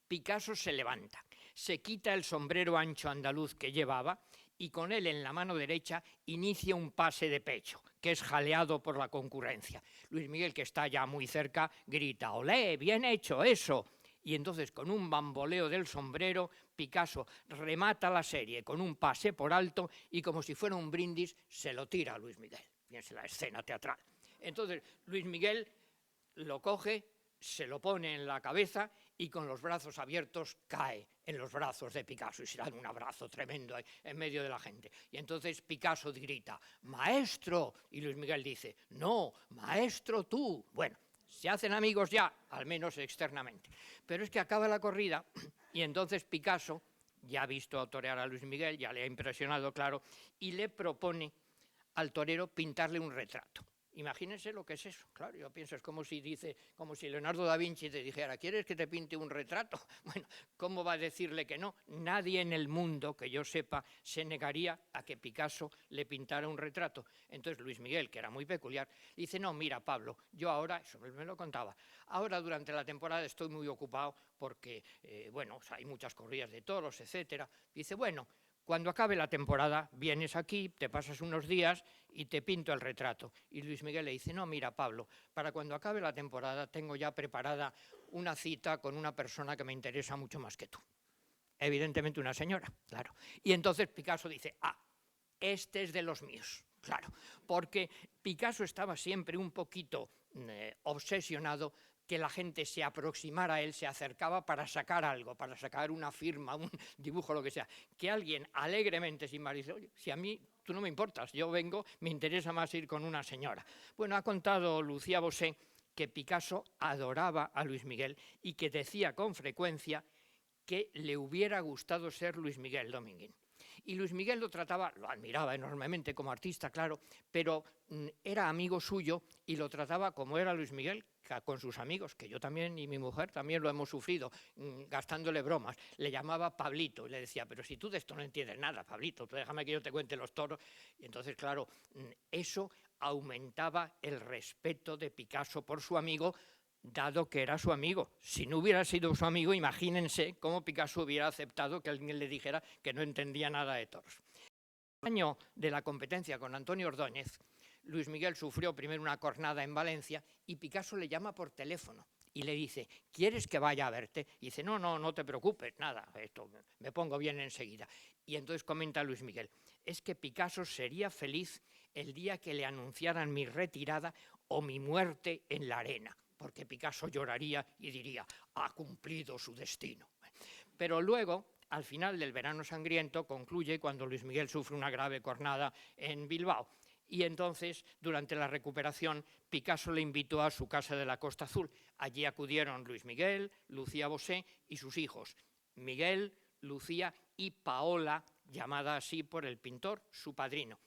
Picasso se levanta, se quita el sombrero ancho andaluz que llevaba y con él en la mano derecha inicia un pase de pecho, que es jaleado por la concurrencia. Luis Miguel, que está ya muy cerca, grita, ¡olé, bien hecho eso! Y entonces, con un bamboleo del sombrero, Picasso remata la serie con un pase por alto y como si fuera un brindis, se lo tira a Luis Miguel. Fíjense la escena teatral. Entonces, Luis Miguel lo coge, se lo pone en la cabeza y con los brazos abiertos cae en los brazos de Picasso y se dan un abrazo tremendo ahí en medio de la gente. Y entonces Picasso grita, ¡maestro! Y Luis Miguel dice, no, maestro tú. Bueno, se hacen amigos ya, al menos externamente. Pero es que acaba la corrida y entonces Picasso, ya ha visto torear a Luis Miguel, ya le ha impresionado, claro, y le propone al torero pintarle un retrato. Imagínense lo que es eso. Claro, yo pienso, es como si Leonardo da Vinci te dijera, ¿quieres que te pinte un retrato? Bueno, ¿cómo va a decirle que no? Nadie en el mundo, que yo sepa, se negaría a que Picasso le pintara un retrato. Entonces Luis Miguel, que era muy peculiar, dice, no, mira, Pablo, yo ahora, eso me lo contaba, ahora durante la temporada estoy muy ocupado porque, bueno, o sea, hay muchas corridas de toros, etcétera. Dice, bueno, cuando acabe la temporada, vienes aquí, te pasas unos días y te pinto el retrato. Y Luis Miguel le dice, no, mira, Pablo, para cuando acabe la temporada tengo ya preparada una cita con una persona que me interesa mucho más que tú. Evidentemente una señora, claro. Y entonces Picasso dice, este es de los míos. Claro, porque Picasso estaba siempre un poquito obsesionado que la gente se aproximara a él, se acercaba para sacar algo, para sacar una firma, un dibujo, lo que sea. Que alguien alegremente, sin más, dice, oye, si a mí tú no me importas, yo vengo, me interesa más ir con una señora. Bueno, ha contado Lucía Bosé que Picasso adoraba a Luis Miguel y que decía con frecuencia que le hubiera gustado ser Luis Miguel Dominguín. Y Luis Miguel lo admiraba enormemente como artista, claro, pero era amigo suyo y lo trataba como era Luis Miguel, con sus amigos, que yo también y mi mujer también lo hemos sufrido, gastándole bromas. Le llamaba Pablito y le decía, pero si tú de esto no entiendes nada, Pablito, tú déjame que yo te cuente los toros. Y entonces, claro, eso aumentaba el respeto de Picasso por su amigo, dado que era su amigo. Si no hubiera sido su amigo, imagínense cómo Picasso hubiera aceptado que alguien le dijera que no entendía nada de toros. En el año de la competencia con Antonio Ordóñez, Luis Miguel sufrió primero una cornada en Valencia y Picasso le llama por teléfono y le dice, ¿quieres que vaya a verte? Y dice, no te preocupes, nada, esto me pongo bien enseguida. Y entonces comenta Luis Miguel, es que Picasso sería feliz el día que le anunciaran mi retirada o mi muerte en la arena, porque Picasso lloraría y diría, ha cumplido su destino. Pero luego, al final del Verano Sangriento, concluye cuando Luis Miguel sufre una grave cornada en Bilbao. Y entonces, durante la recuperación, Picasso le invitó a su casa de la Costa Azul. Allí acudieron Luis Miguel, Lucía Bosé y sus hijos, Miguel, Lucía y Paola, llamada así por el pintor, su padrino.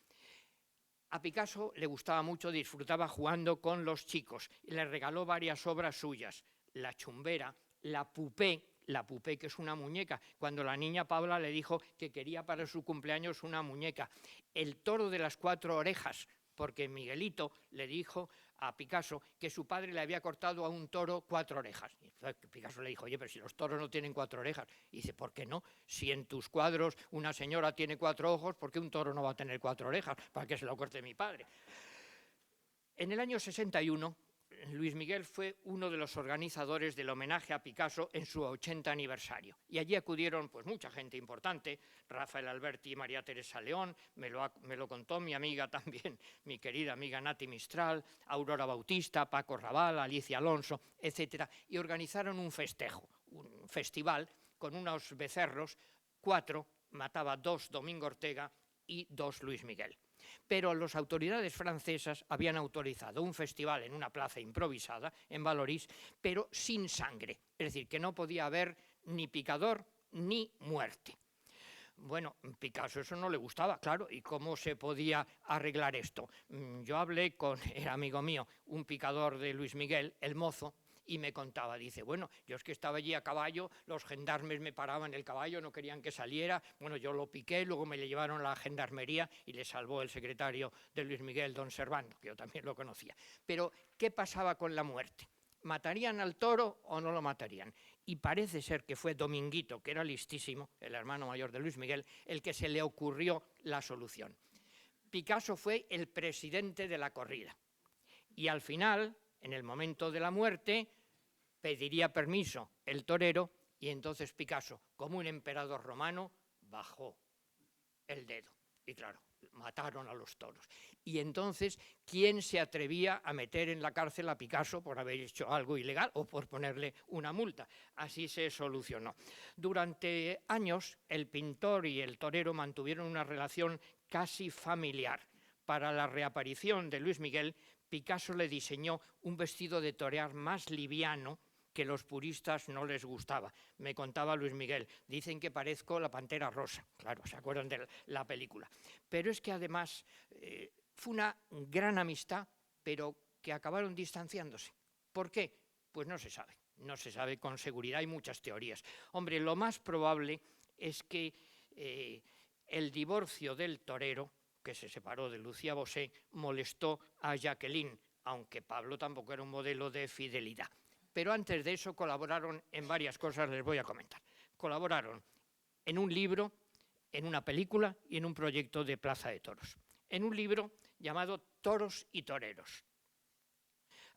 A Picasso le gustaba mucho, disfrutaba jugando con los chicos y le regaló varias obras suyas, La Chumbera, La Poupée, que es una muñeca, cuando la niña Paula le dijo que quería para su cumpleaños una muñeca, El Toro de las 4 orejas, porque Miguelito le dijo a Picasso que su padre le había cortado a un toro 4 orejas. Y Picasso le dijo, oye, pero si los toros no tienen 4 orejas. Y dice, ¿por qué no? Si en tus cuadros una señora tiene 4 ojos, ¿por qué un toro no va a tener 4 orejas? Para que se lo corte mi padre. En el año 61, Luis Miguel fue uno de los organizadores del homenaje a Picasso en su 80 aniversario. Y allí acudieron pues, mucha gente importante, Rafael Alberti y María Teresa León, me lo contó mi amiga también, mi querida amiga Nati Mistral, Aurora Bautista, Paco Raval, Alicia Alonso, etc. Y organizaron un festejo, un festival con unos becerros, 4, mataba 2 Domingo Ortega y 2 Luis Miguel. Pero las autoridades francesas habían autorizado un festival en una plaza improvisada, en Vallauris, pero sin sangre, es decir, que no podía haber ni picador ni muerte. Bueno, Picasso eso no le gustaba, claro, ¿y cómo se podía arreglar esto? Yo hablé con, era amigo mío, un picador de Luis Miguel, el Mozo, y me contaba, dice, bueno, yo es que estaba allí a caballo, los gendarmes me paraban el caballo, no querían que saliera, bueno, yo lo piqué, luego me le llevaron a la gendarmería y le salvó el secretario de Luis Miguel, don Servando, que yo también lo conocía. Pero, ¿qué pasaba con la muerte? ¿Matarían al toro o no lo matarían? Y parece ser que fue Dominguito, que era listísimo, el hermano mayor de Luis Miguel, el que se le ocurrió la solución. Picasso fue el presidente de la corrida y al final, en el momento de la muerte, pediría permiso el torero y entonces Picasso, como un emperador romano, bajó el dedo. Y claro, mataron a los toros. Y entonces, ¿quién se atrevía a meter en la cárcel a Picasso por haber hecho algo ilegal o por ponerle una multa? Así se solucionó. Durante años, el pintor y el torero mantuvieron una relación casi familiar. Para la reaparición de Luis Miguel, Picasso le diseñó un vestido de torear más liviano que los puristas no les gustaba. Me contaba Luis Miguel, dicen que parezco la Pantera Rosa, claro, se acuerdan de la película. Pero es que además fue una gran amistad, pero que acabaron distanciándose. ¿Por qué? Pues no se sabe con seguridad, hay muchas teorías. Hombre, lo más probable es que el divorcio del torero, que se separó de Lucía Bosé, molestó a Jacqueline, aunque Pablo tampoco era un modelo de fidelidad. Pero antes de eso colaboraron en varias cosas, les voy a comentar. Colaboraron en un libro, en una película y en un proyecto de Plaza de Toros. En un libro llamado Toros y Toreros.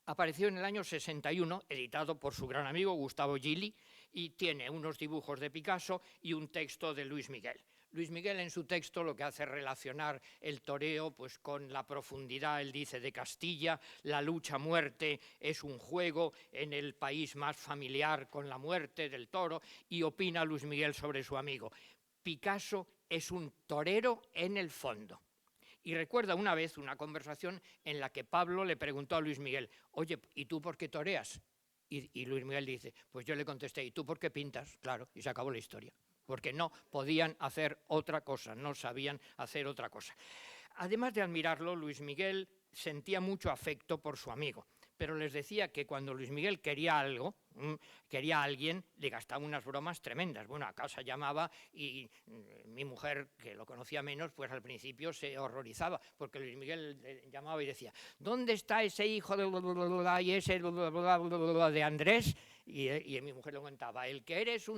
Apareció en el año 61, editado por su gran amigo Gustavo Gili, y tiene unos dibujos de Picasso y un texto de Luis Miguel. Luis Miguel en su texto lo que hace es relacionar el toreo pues, con la profundidad, él dice, de Castilla, la lucha a muerte es un juego en el país más familiar con la muerte del toro, y opina Luis Miguel sobre su amigo. Picasso es un torero en el fondo. Y recuerda una vez una conversación en la que Pablo le preguntó a Luis Miguel, oye, ¿y tú por qué toreas? Y Luis Miguel dice, pues yo le contesté, ¿y tú por qué pintas? Claro, y se acabó la historia. porque no podían hacer otra cosa, no sabían hacer otra cosa. Además de admirarlo, Luis Miguel sentía mucho afecto por su amigo, pero les decía que cuando Luis Miguel quería algo, quería a alguien, le gastaba unas bromas tremendas. Bueno, a casa llamaba y mi mujer, que lo conocía menos, pues al principio se horrorizaba, porque Luis Miguel llamaba y decía, ¿dónde está ese hijo de y ese de Andrés? Y mi mujer le contaba, el que eres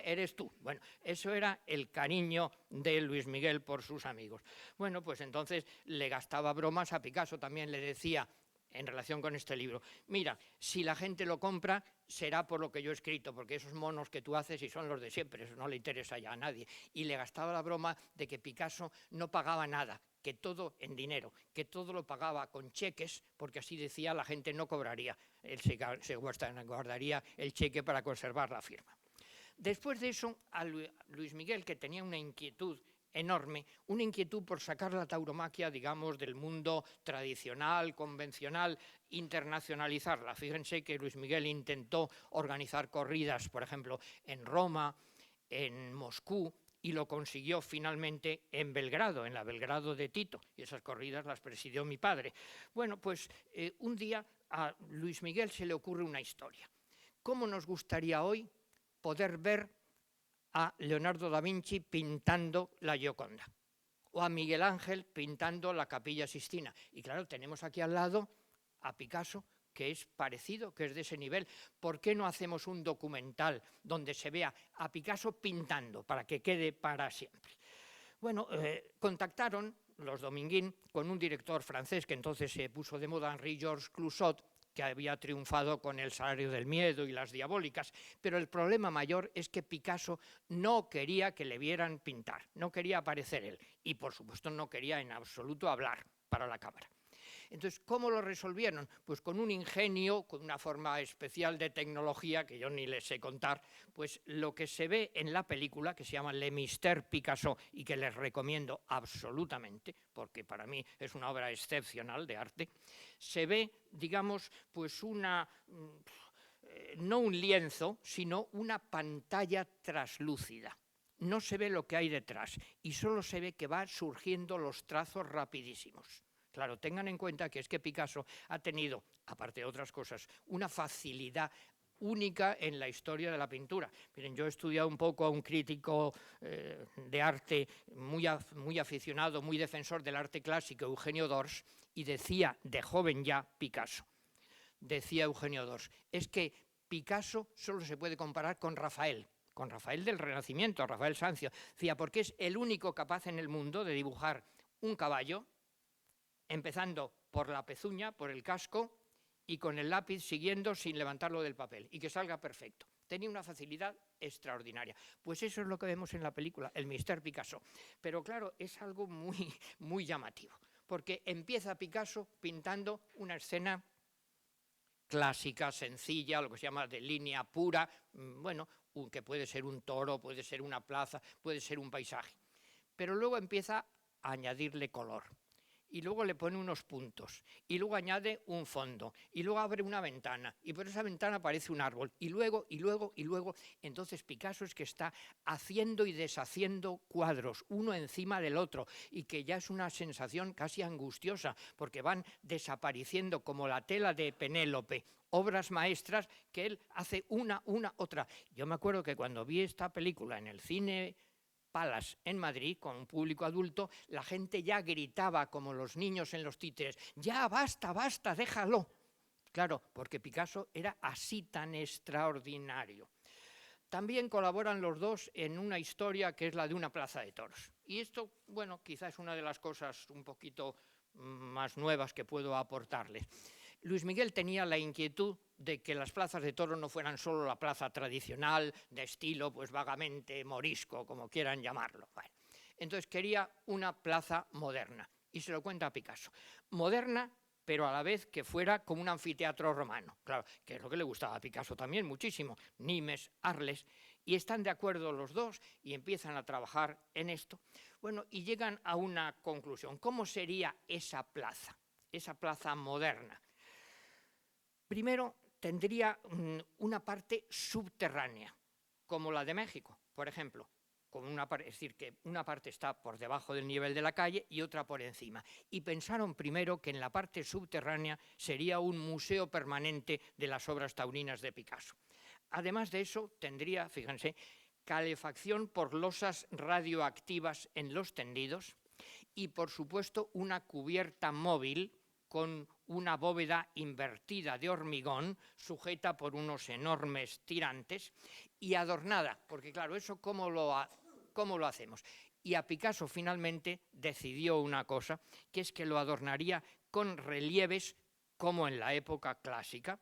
eres tú. Bueno, eso era el cariño de Luis Miguel por sus amigos. Bueno, pues entonces le gastaba bromas a Picasso, también le decía, en relación con este libro, mira, si la gente lo compra será por lo que yo he escrito, porque esos monos que tú haces y son los de siempre, eso no le interesa ya a nadie. Y le gastaba la broma de que Picasso no pagaba nada, que todo en dinero, que todo lo pagaba con cheques, porque así decía la gente no cobraría, él se guardaría el cheque para conservar la firma. Después de eso, a Luis Miguel, que tenía una inquietud enorme, una inquietud por sacar la tauromaquia, digamos, del mundo tradicional, convencional, internacionalizarla. Fíjense que Luis Miguel intentó organizar corridas, por ejemplo, en Roma, en Moscú, y lo consiguió finalmente en Belgrado, en la Belgrado de Tito, y esas corridas las presidió mi padre. Bueno, pues un día a Luis Miguel se le ocurre una historia. ¿Cómo nos gustaría hoy poder ver a Leonardo da Vinci pintando la Gioconda o a Miguel Ángel pintando la Capilla Sistina? Y claro, tenemos aquí al lado a Picasso, que es parecido, que es de ese nivel. ¿Por qué no hacemos un documental donde se vea a Picasso pintando para que quede para siempre? Bueno, contactaron los Dominguín con un director francés que entonces se puso de moda, Henri-Georges Clouzot, que había triunfado con El salario del miedo y Las diabólicas, pero el problema mayor es que Picasso no quería que le vieran pintar, no quería aparecer él y por supuesto no quería en absoluto hablar para la cámara. Entonces, ¿cómo lo resolvieron? Pues con un ingenio, con una forma especial de tecnología que yo ni les sé contar, pues lo que se ve en la película, que se llama Le Mystère Picasso y que les recomiendo absolutamente, porque para mí es una obra excepcional de arte, se ve, digamos, pues no un lienzo, sino una pantalla traslúcida. No se ve lo que hay detrás y solo se ve que van surgiendo los trazos rapidísimos. Claro, tengan en cuenta que es que Picasso ha tenido, aparte de otras cosas, una facilidad única en la historia de la pintura. Miren, yo he estudiado un poco a un crítico de arte muy aficionado, muy defensor del arte clásico, Eugenio Dors, y decía, de joven ya, Picasso, decía Eugenio Dors, es que Picasso solo se puede comparar con Rafael del Renacimiento, Rafael Sanzio, decía, porque es el único capaz en el mundo de dibujar un caballo, empezando por la pezuña, por el casco, y con el lápiz siguiendo sin levantarlo del papel, y que salga perfecto. Tenía una facilidad extraordinaria. Pues eso es lo que vemos en la película, el Mystère Picasso. Pero claro, es algo muy llamativo, porque empieza Picasso pintando una escena clásica, sencilla, lo que se llama de línea pura, bueno, que puede ser un toro, puede ser una plaza, puede ser un paisaje. Pero luego empieza a añadirle color. Y luego le pone unos puntos, y luego añade un fondo, y luego abre una ventana, y por esa ventana aparece un árbol, y luego, entonces Picasso es que está haciendo y deshaciendo cuadros, uno encima del otro, y que ya es una sensación casi angustiosa, porque van desapareciendo como la tela de Penélope, obras maestras que él hace una, otra. Yo me acuerdo que cuando vi esta película en el cine Palace en Madrid, con un público adulto, la gente ya gritaba como los niños en los títeres, ya basta, basta, déjalo. Claro, porque Picasso era así tan extraordinario. También colaboran los dos en una historia que es la de una plaza de toros. Y esto, bueno, quizás es una de las cosas un poquito más nuevas que puedo aportarles. Luis Miguel tenía la inquietud de que las plazas de toros no fueran solo la plaza tradicional, de estilo pues vagamente morisco, como quieran llamarlo. Bueno, entonces quería una plaza moderna, y se lo cuenta a Picasso. Moderna, pero a la vez que fuera como un anfiteatro romano, claro, que es lo que le gustaba a Picasso también muchísimo, Nimes, Arles, y están de acuerdo los dos y empiezan a trabajar en esto. Bueno, y llegan a una conclusión. ¿Cómo sería esa plaza moderna? Primero, tendría una parte subterránea, como la de México, por ejemplo, es decir, que una parte está por debajo del nivel de la calle y otra por encima. Y pensaron primero que en la parte subterránea sería un museo permanente de las obras taurinas de Picasso. Además de eso, tendría, fíjense, calefacción por losas radioactivas en los tendidos y, por supuesto, una cubierta móvil con una bóveda invertida de hormigón sujeta por unos enormes tirantes y adornada, porque claro, eso ¿cómo lo hacemos? Y a Picasso finalmente decidió una cosa, que es que lo adornaría con relieves como en la época clásica.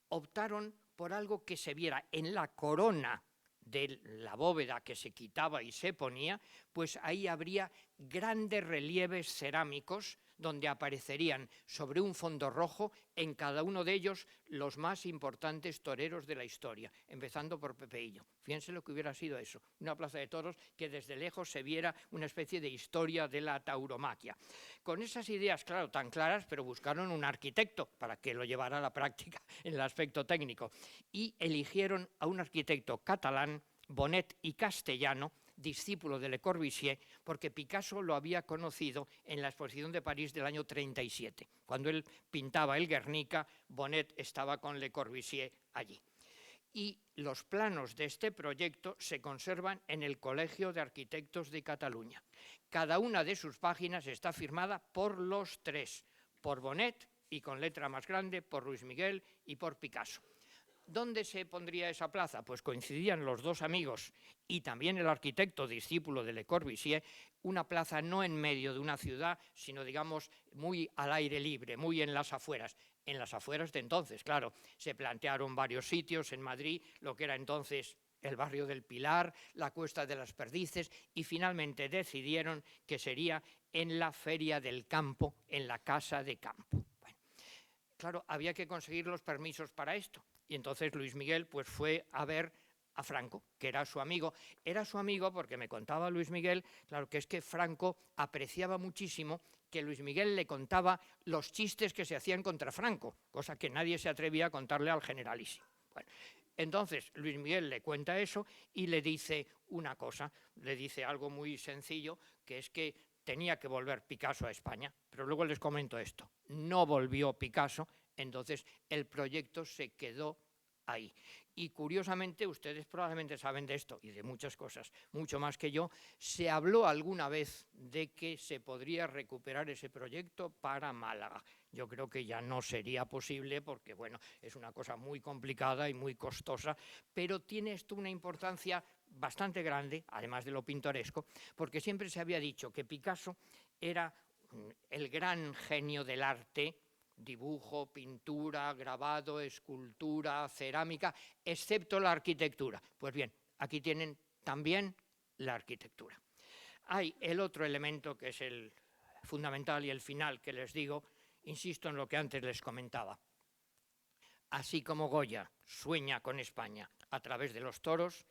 Optaron por algo que se viera en la corona de la bóveda que se quitaba y se ponía, pues ahí habría grandes relieves cerámicos donde aparecerían sobre un fondo rojo en cada uno de ellos los más importantes toreros de la historia, empezando por Pepeillo. Fíjense lo que hubiera sido eso, una plaza de toros que desde lejos se viera una especie de historia de la tauromaquia. Con esas ideas, claro, tan claras, pero buscaron un arquitecto para que lo llevara a la práctica en el aspecto técnico y eligieron a un arquitecto catalán, Bonet y Castellano, discípulo de Le Corbusier, porque Picasso lo había conocido en la exposición de París del año 37. Cuando él pintaba el Guernica, Bonet estaba con Le Corbusier allí. Y los planos de este proyecto se conservan en el Colegio de Arquitectos de Cataluña. Cada una de sus páginas está firmada por los tres, por Bonet y con letra más grande por Luis Miguel y por Picasso. ¿Dónde se pondría esa plaza? Pues coincidían los dos amigos y también el arquitecto discípulo de Le Corbusier, una plaza no en medio de una ciudad, sino digamos muy al aire libre, muy en las afueras. En las afueras de entonces, claro, se plantearon varios sitios en Madrid, lo que era entonces el barrio del Pilar, la Cuesta de las Perdices, y finalmente decidieron que sería en la Feria del Campo, en la Casa de Campo. Bueno, claro, había que conseguir los permisos para esto. Y entonces Luis Miguel pues, fue a ver a Franco, que era su amigo. Era su amigo porque me contaba Luis Miguel, claro, que es que Franco apreciaba muchísimo que Luis Miguel le contaba los chistes que se hacían contra Franco, cosa que nadie se atrevía a contarle al generalísimo. Bueno, entonces Luis Miguel le cuenta eso y le dice una cosa, le dice algo muy sencillo, que es que tenía que volver Picasso a España, pero luego les comento esto, no volvió Picasso. Entonces, el proyecto se quedó ahí. Y curiosamente, ustedes probablemente saben de esto y de muchas cosas, mucho más que yo, se habló alguna vez de que se podría recuperar ese proyecto para Málaga. Yo creo que ya no sería posible porque, bueno, es una cosa muy complicada y muy costosa, pero tiene esto una importancia bastante grande, además de lo pintoresco, porque siempre se había dicho que Picasso era el gran genio del arte, dibujo, pintura, grabado, escultura, cerámica, excepto la arquitectura. Pues bien, aquí tienen también la arquitectura. Hay el otro elemento que es el fundamental y el final que les digo, insisto en lo que antes les comentaba. Así como Goya sueña con España a través de los toros,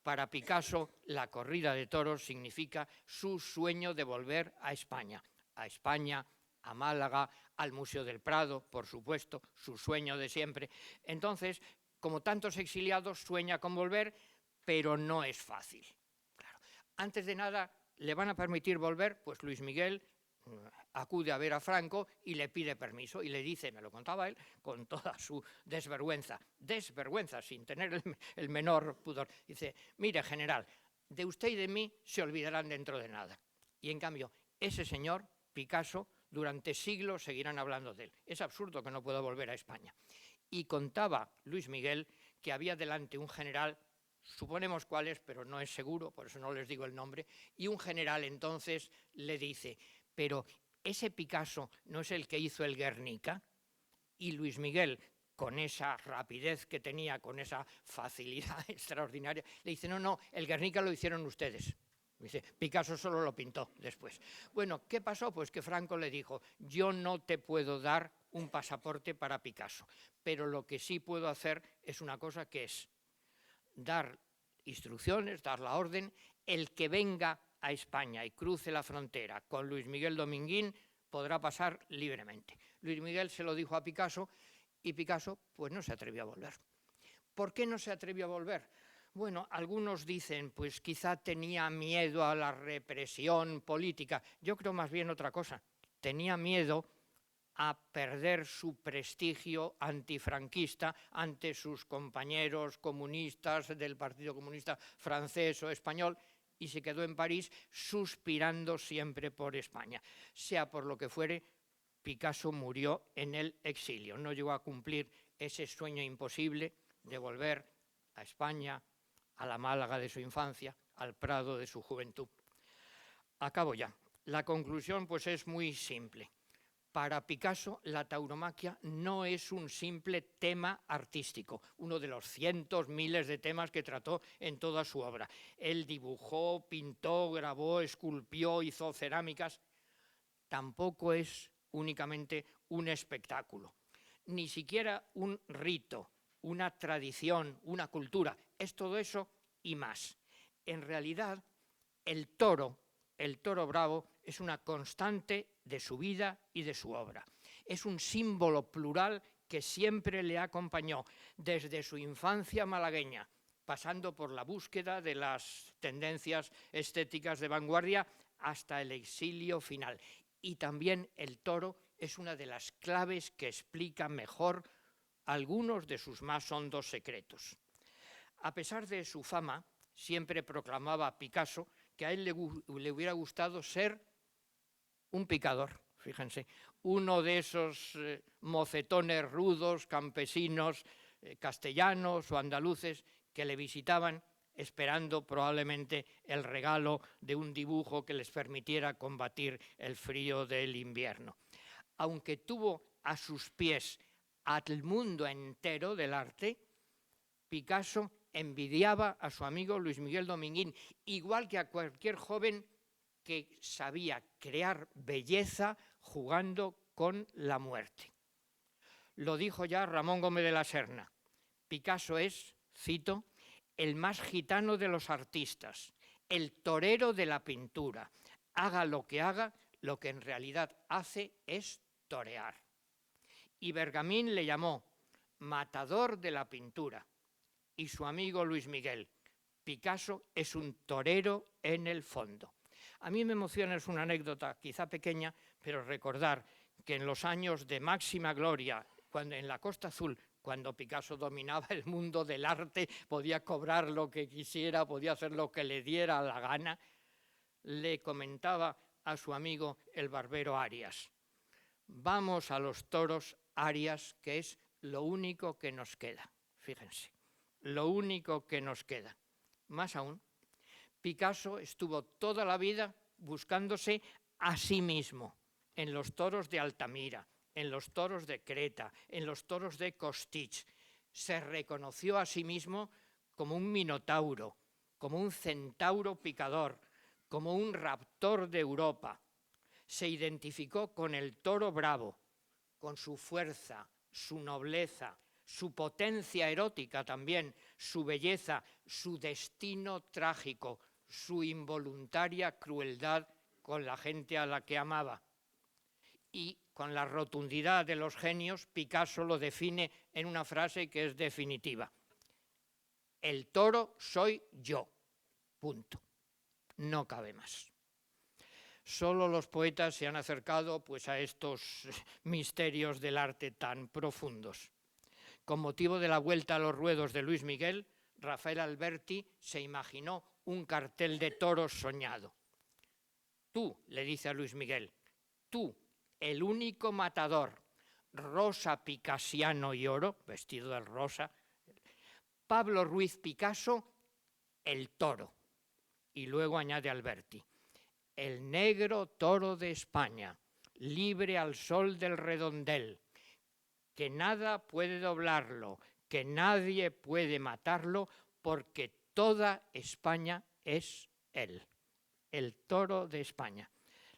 para Picasso la corrida de toros significa su sueño de volver a España, a Málaga, al Museo del Prado, por supuesto, su sueño de siempre. Entonces, como tantos exiliados, sueña con volver, pero no es fácil. Claro. Antes de nada, ¿le van a permitir volver? Pues Luis Miguel acude a ver a Franco y le pide permiso y le dice, me lo contaba él, con toda su desvergüenza, sin tener el menor pudor, dice, mire general, de usted y de mí se olvidarán dentro de nada. Y en cambio, ese señor, Picasso, durante siglos seguirán hablando de él. Es absurdo que no pueda volver a España. Y contaba Luis Miguel que había delante un general, suponemos cuál es, pero no es seguro, por eso no les digo el nombre, y un general entonces le dice, pero ¿ese Picasso no es el que hizo el Guernica? Y Luis Miguel, con esa rapidez que tenía, con esa facilidad extraordinaria, le dice, no, el Guernica lo hicieron ustedes. Dice, Picasso solo lo pintó después. Bueno, ¿qué pasó? Pues que Franco le dijo, yo no te puedo dar un pasaporte para Picasso, pero lo que sí puedo hacer es una cosa que es dar instrucciones, dar la orden, el que venga a España y cruce la frontera con Luis Miguel Dominguín podrá pasar libremente. Luis Miguel se lo dijo a Picasso y Picasso pues no se atrevió a volver. ¿Por qué no se atrevió a volver? Bueno, algunos dicen, pues quizá tenía miedo a la represión política. Yo creo más bien otra cosa. Tenía miedo a perder su prestigio antifranquista ante sus compañeros comunistas del Partido Comunista francés o español, y se quedó en París suspirando siempre por España. Sea por lo que fuere, Picasso murió en el exilio. No llegó a cumplir ese sueño imposible de volver a España, a la Málaga de su infancia, al Prado de su juventud. Acabo ya. La conclusión pues es muy simple. Para Picasso, la tauromaquia no es un simple tema artístico, uno de los cientos, miles de temas que trató en toda su obra. Él dibujó, pintó, grabó, esculpió, hizo cerámicas. Tampoco es únicamente un espectáculo, ni siquiera un rito, una tradición, una cultura. Es todo eso y más. En realidad, el toro bravo es una constante de su vida y de su obra. Es un símbolo plural que siempre le acompañó desde su infancia malagueña, pasando por la búsqueda de las tendencias estéticas de vanguardia hasta el exilio final. Y también el toro es una de las claves que explica mejor algunos de sus más hondos secretos. A pesar de su fama, siempre proclamaba Picasso que a él le hubiera gustado ser un picador, fíjense, uno de esos mocetones rudos, campesinos, castellanos o andaluces que le visitaban esperando probablemente el regalo de un dibujo que les permitiera combatir el frío del invierno. Aunque tuvo a sus pies al mundo entero del arte, Picasso envidiaba a su amigo Luis Miguel Dominguín, igual que a cualquier joven que sabía crear belleza jugando con la muerte. Lo dijo ya Ramón Gómez de la Serna. Picasso es, cito, el más gitano de los artistas, el torero de la pintura. Haga, lo que en realidad hace es torear. Y Bergamín le llamó matador de la pintura. Y su amigo Luis Miguel, Picasso es un torero en el fondo. A mí me emociona, es una anécdota quizá pequeña, pero recordar que en los años de máxima gloria, cuando en la Costa Azul, cuando Picasso dominaba el mundo del arte, podía cobrar lo que quisiera, podía hacer lo que le diera la gana, le comentaba a su amigo el barbero Arias: vamos a los toros, Arias, que es lo único que nos queda. Fíjense, lo único que nos queda. Más aún, Picasso estuvo toda la vida buscándose a sí mismo en los toros de Altamira, en los toros de Creta, en los toros de Costitx. Se reconoció a sí mismo como un minotauro, como un centauro picador, como un raptor de Europa. Se identificó con el toro bravo, con su fuerza, su nobleza, su potencia erótica también, su belleza, su destino trágico, su involuntaria crueldad con la gente a la que amaba. Y con la rotundidad de los genios, Picasso lo define en una frase que es definitiva: el toro soy yo, punto. No cabe más. Solo los poetas se han acercado pues, a estos misterios del arte tan profundos. Con motivo de la vuelta a los ruedos de Luis Miguel, Rafael Alberti se imaginó un cartel de toros soñado. Tú, le dice a Luis Miguel, tú, el único matador, rosa picasiano y oro, vestido de rosa, Pablo Ruiz Picasso, el toro. Y luego añade Alberti: el negro toro de España, libre al sol del redondel, que nada puede doblarlo, que nadie puede matarlo, porque toda España es él, el toro de España.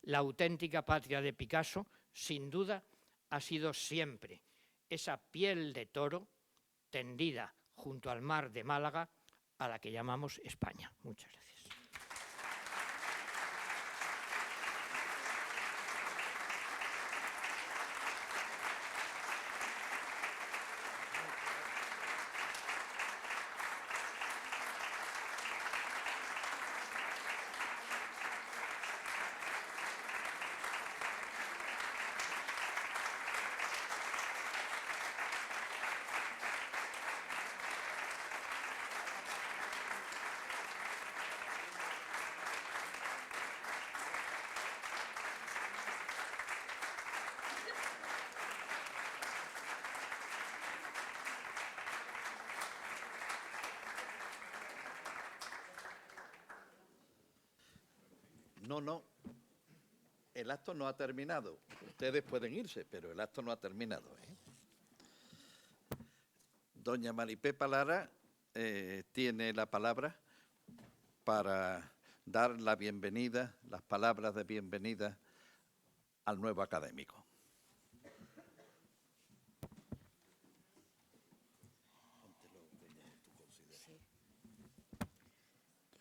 La auténtica patria de Picasso, sin duda, ha sido siempre esa piel de toro tendida junto al mar de Málaga, a la que llamamos España. Muchas gracias. No. El acto no ha terminado. Ustedes pueden irse, pero el acto no ha terminado, ¿eh? Doña Maripepa Lara tiene la palabra para dar la bienvenida, las palabras de bienvenida al nuevo académico. Sí.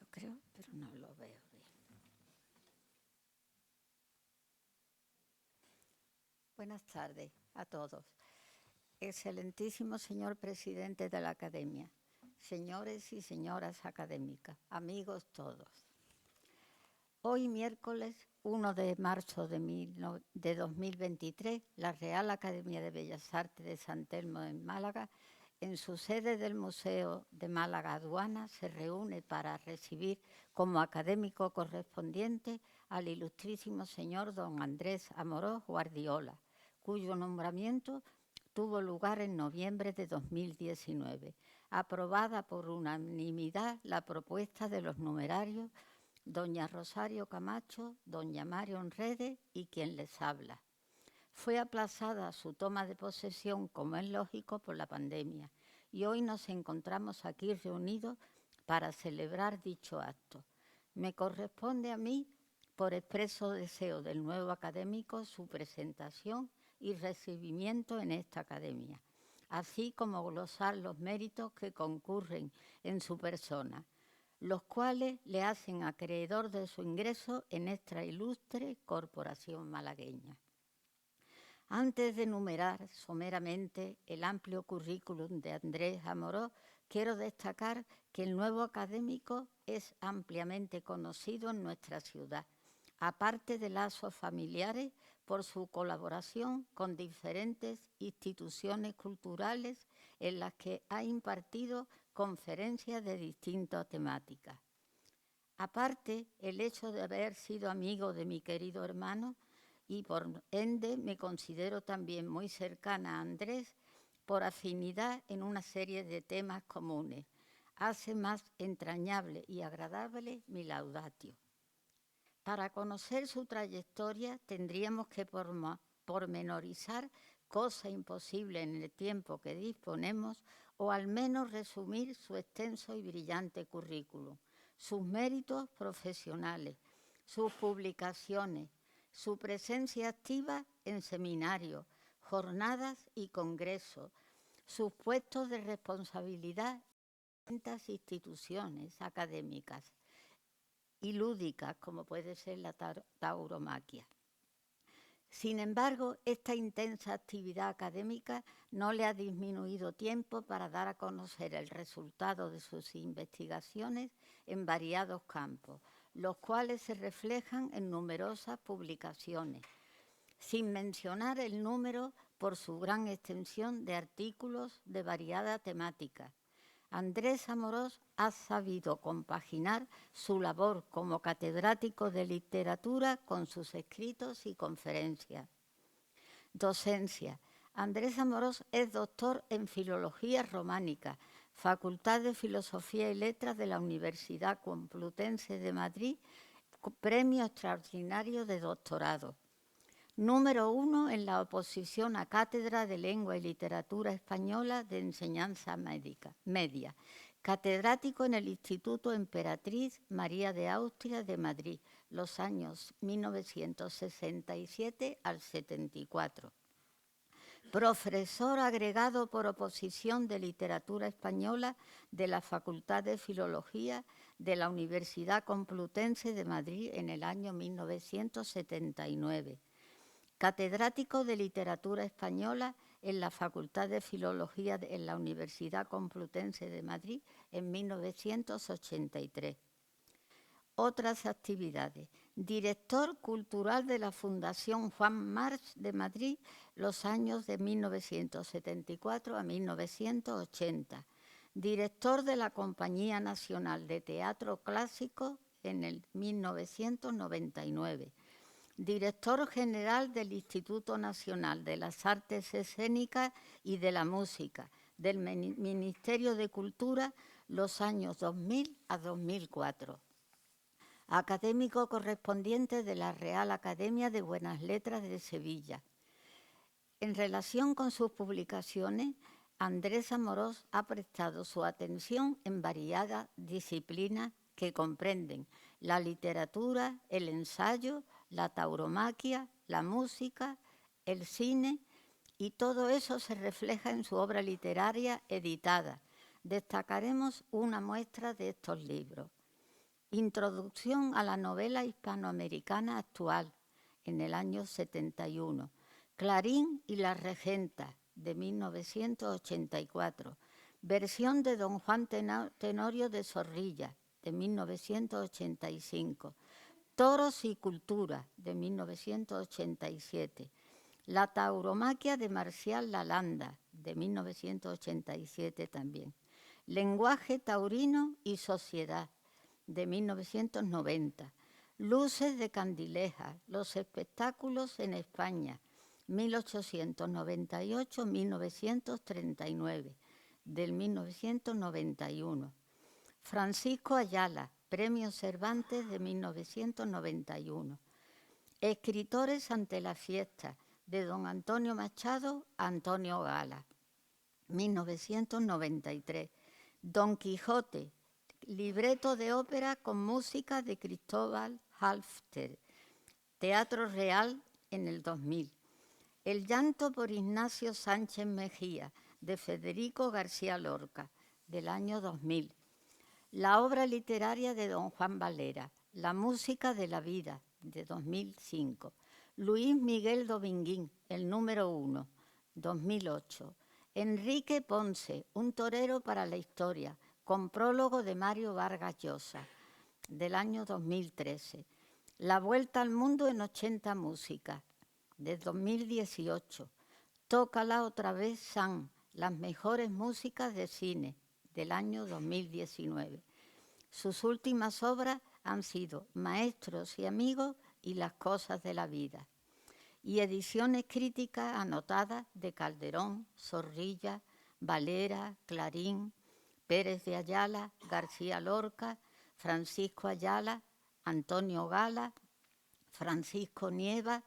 Yo creo, pero no lo veo bien. Buenas tardes a todos. Excelentísimo señor presidente de la Academia, señores y señoras académicas, amigos todos. Hoy, miércoles 1 de marzo de 2023, la Real Academia de Bellas Artes de San Telmo en Málaga, en su sede del Museo de Málaga Aduana, se reúne para recibir como académico correspondiente al ilustrísimo señor don Andrés Amorós Guardiola, cuyo nombramiento tuvo lugar en noviembre de 2019, aprobada por unanimidad la propuesta de los numerarios doña Rosario Camacho, doña Marion Rede y quien les habla. Fue aplazada su toma de posesión, como es lógico, por la pandemia, y hoy nos encontramos aquí reunidos para celebrar dicho acto. Me corresponde a mí, por expreso deseo del nuevo académico, su presentación y recibimiento en esta academia, así como glosar los méritos que concurren en su persona, los cuales le hacen acreedor de su ingreso en esta ilustre corporación malagueña. Antes de enumerar someramente el amplio currículum de Andrés Amorós, quiero destacar que el nuevo académico es ampliamente conocido en nuestra ciudad, aparte de lazos familiares, por su colaboración con diferentes instituciones culturales en las que ha impartido conferencias de distintas temáticas. Aparte, el hecho de haber sido amigo de mi querido hermano, y por ende me considero también muy cercana a Andrés por afinidad en una serie de temas comunes, hace más entrañable y agradable mi laudatio. Para conocer su trayectoria tendríamos que pormenorizar, cosa imposible en el tiempo que disponemos, o al menos resumir su extenso y brillante currículum, sus méritos profesionales, sus publicaciones, su presencia activa en seminarios, jornadas y congresos, sus puestos de responsabilidad en distintas instituciones académicas y lúdicas, como puede ser la tauromaquia. Sin embargo, esta intensa actividad académica no le ha disminuido tiempo para dar a conocer el resultado de sus investigaciones en variados campos, los cuales se reflejan en numerosas publicaciones, sin mencionar el número por su gran extensión de artículos de variada temática. Andrés Amorós ha sabido compaginar su labor como catedrático de literatura con sus escritos y conferencias. Docencia. Andrés Amorós es doctor en Filología Románica, Facultad de Filosofía y Letras de la Universidad Complutense de Madrid, premio extraordinario de doctorado. Número 1 en la oposición a Cátedra de Lengua y Literatura Española de Enseñanza Media. Catedrático en el Instituto Emperatriz María de Austria de Madrid, los años 1967 al 74. Profesor agregado por oposición de Literatura Española de la Facultad de Filología de la Universidad Complutense de Madrid en el año 1979. Catedrático de Literatura Española en la Facultad de Filología en la Universidad Complutense de Madrid en 1983. Otras actividades. Director cultural de la Fundación Juan March de Madrid los años de 1974 a 1980. Director de la Compañía Nacional de Teatro Clásico en el 1999. Director general del Instituto Nacional de las Artes Escénicas y de la Música del Ministerio de Cultura los años 2000 a 2004. académico correspondiente de la Real Academia de Buenas Letras de Sevilla. En relación con sus publicaciones, Andrés Amorós ha prestado su atención en variadas disciplinas que comprenden la literatura, el ensayo, la tauromaquia, la música, el cine, y todo eso se refleja en su obra literaria editada. Destacaremos una muestra de estos libros. Introducción a la novela hispanoamericana actual, en el año 71. Clarín y la Regenta, de 1984. Versión de Don Juan Tenorio de Zorrilla, de 1985. Toros y cultura, de 1987. La tauromaquia de Marcial Lalanda, de 1987 también. Lenguaje taurino y sociedad, de 1990. Luces de Candilejas, los espectáculos en España, 1898-1939, del 1991. Francisco Ayala, Premio Cervantes de 1991. Escritores ante la fiesta, de don Antonio Machado a Antonio Gala, 1993. Don Quijote, libreto de ópera con música de Cristóbal Halffter, Teatro Real, en el 2000. El llanto por Ignacio Sánchez Mejía, de Federico García Lorca, del año 2000. La obra literaria de don Juan Valera, La música de la vida, de 2005. Luis Miguel Dominguín, el número 1, 2008. Enrique Ponce, un torero para la historia, con prólogo de Mario Vargas Llosa, del año 2013. La vuelta al mundo en 80 músicas, de 2018. Tócala otra vez, San, las mejores músicas de cine, del año 2019. Sus últimas obras han sido Maestros y amigos y Las cosas de la vida. Y ediciones críticas anotadas de Calderón, Zorrilla, Valera, Clarín, Pérez de Ayala, García Lorca, Francisco Ayala, Antonio Gala, Francisco Nieva,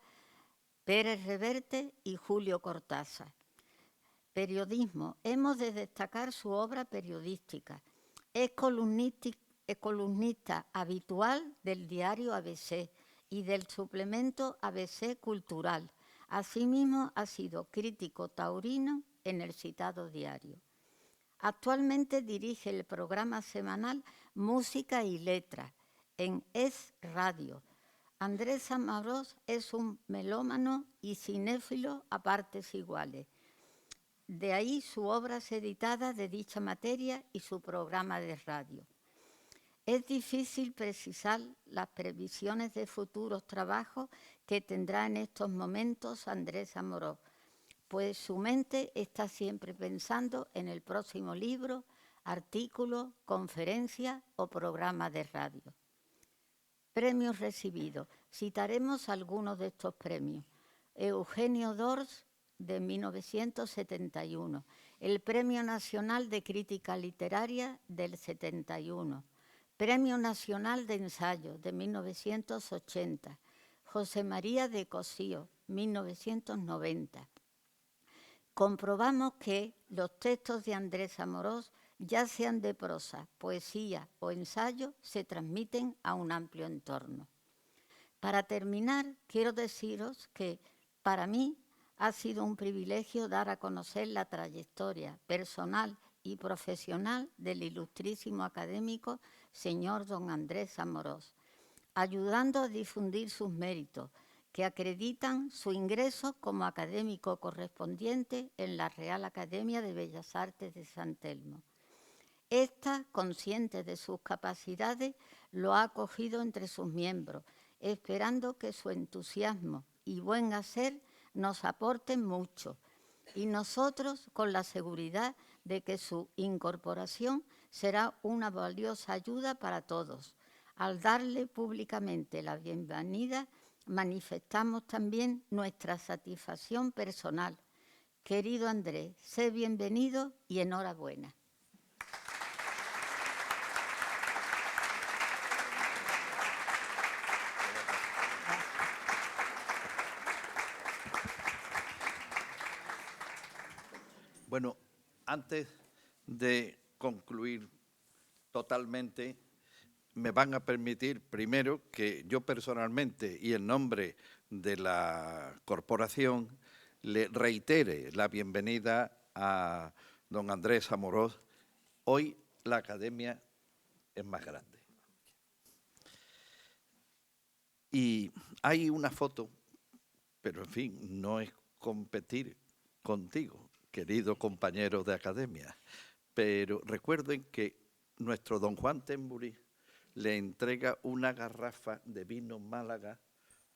Pérez Reverte y Julio Cortázar. Periodismo. Hemos de destacar su obra periodística. Es columnista habitual del diario ABC y del suplemento ABC Cultural. Asimismo, ha sido crítico taurino en el citado diario. Actualmente dirige el programa semanal Música y Letras en Es Radio. Andrés Amorós es un melómano y cinéfilo a partes iguales. De ahí su obras editadas de dicha materia y su programa de radio. Es difícil precisar las previsiones de futuros trabajos que tendrá en estos momentos Andrés Amorós, pues su mente está siempre pensando en el próximo libro, artículo, conferencia o programa de radio. Premios recibidos. Citaremos algunos de estos premios. Eugenio d'Ors, de 1971. El Premio Nacional de Crítica Literaria, del 71. Premio Nacional de Ensayo, de 1980. José María de Cosío, 1990. Comprobamos que los textos de Andrés Amorós, ya sean de prosa, poesía o ensayo, se transmiten a un amplio entorno. Para terminar, quiero deciros que, para mí, ha sido un privilegio dar a conocer la trayectoria personal y profesional del ilustrísimo académico señor don Andrés Amorós, ayudando a difundir sus méritos, que acreditan su ingreso como académico correspondiente en la Real Academia de Bellas Artes de San Telmo. Esta, consciente de sus capacidades, lo ha acogido entre sus miembros, esperando que su entusiasmo y buen hacer nos aporten mucho, y nosotros con la seguridad de que su incorporación será una valiosa ayuda para todos. Al darle públicamente la bienvenida, manifestamos también nuestra satisfacción personal. Querido Andrés, sé bienvenido y enhorabuena. Bueno, antes de concluir totalmente, me van a permitir primero que yo personalmente y en nombre de la corporación le reitere la bienvenida a don Andrés Amorós. Hoy la academia es más grande. Y hay una foto, pero en fin, no es competir contigo, querido compañero de academia, pero recuerden que nuestro don Juan Temburi le entrega una garrafa de vino Málaga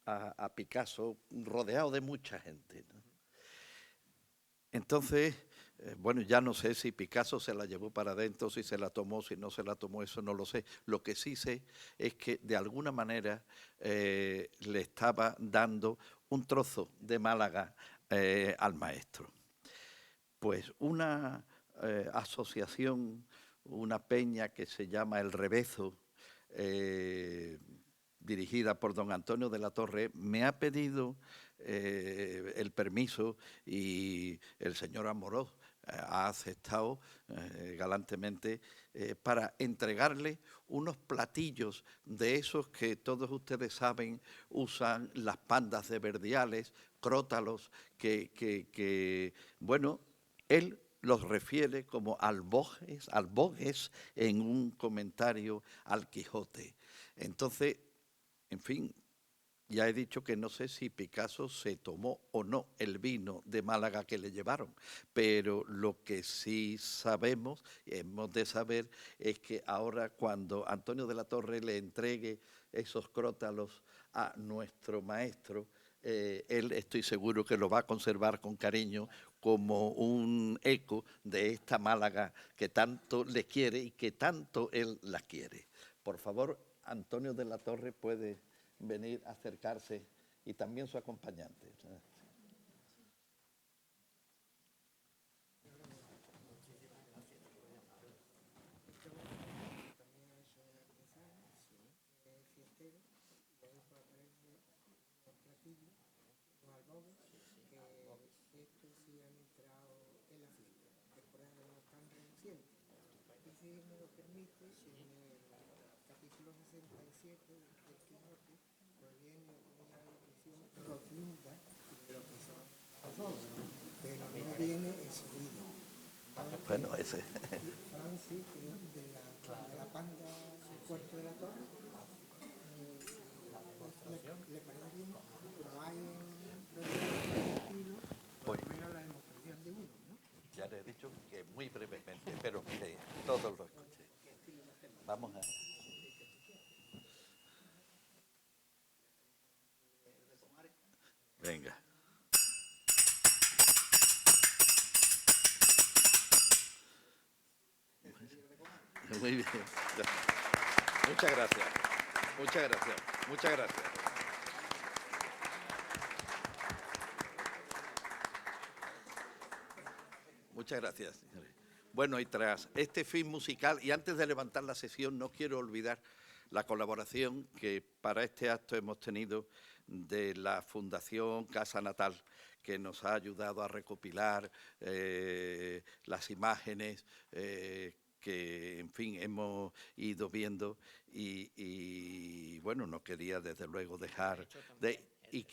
a Picasso, rodeado de mucha gente, ¿no? Entonces, bueno, ya no sé si Picasso se la llevó para adentro, si se la tomó, si no se la tomó, eso no lo sé. Lo que sí sé es que de alguna manera le estaba dando un trozo de Málaga al maestro. Pues una asociación, una peña que se llama El Revezo, dirigida por don Antonio de la Torre, me ha pedido el permiso y el señor Amorós ha aceptado galantemente para entregarle unos platillos de esos que todos ustedes saben usan las pandas de Verdiales, crótalos, bueno, él los refiere como albogues en un comentario al Quijote. Entonces, en fin, ya he dicho que no sé si Picasso se tomó o no el vino de Málaga que le llevaron, pero lo que sí sabemos, hemos de saber, es que ahora cuando Antonio de la Torre le entregue esos crótalos a nuestro maestro, él estoy seguro que lo va a conservar con cariño como un eco de esta Málaga que tanto le quiere y que tanto él la quiere. Por favor, Antonio de la Torre puede venir a acercarse y también su acompañante. Si me lo permite, en el capítulo 67 del Quijote proviene una descripción rotunda de lo que son los obras, pero no viene escrito. Bueno, ese. Francis, de la panda del puerto de la Torre, le parece bien, como hay en Pues, por lo menos la demostración de uno, ¿no? ya le he dicho que muy brevemente, pero que todos lo escuchen. Vamos a... Venga. Muy bien. Muchas gracias. Muchas gracias. Muchas gracias. Muchas gracias, señores. Bueno, y tras este fin musical, y antes de levantar la sesión, no quiero olvidar la colaboración que para este acto hemos tenido de la Fundación Casa Natal, que nos ha ayudado a recopilar las imágenes que, en fin, hemos ido viendo y, bueno, no quería desde luego dejar de... Y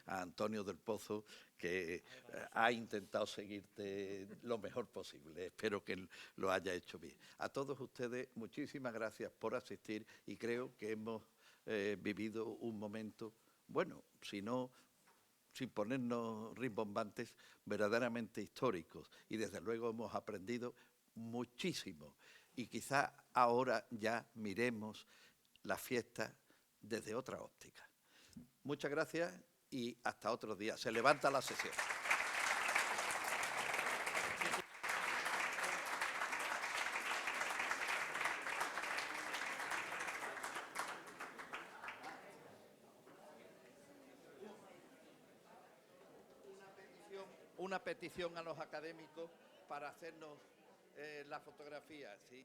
a Antonio del Pozo, que ha intentado seguirte lo mejor posible. Espero que lo haya hecho bien. A todos ustedes, muchísimas gracias por asistir y creo que hemos vivido un momento, bueno, si no, sin ponernos rimbombantes, verdaderamente históricos. Y desde luego hemos aprendido muchísimo. Y quizá ahora ya miremos la fiesta desde otra óptica. Muchas gracias y hasta otro día. Se levanta la sesión. Una petición a los académicos para hacernos la fotografía, ¿sí?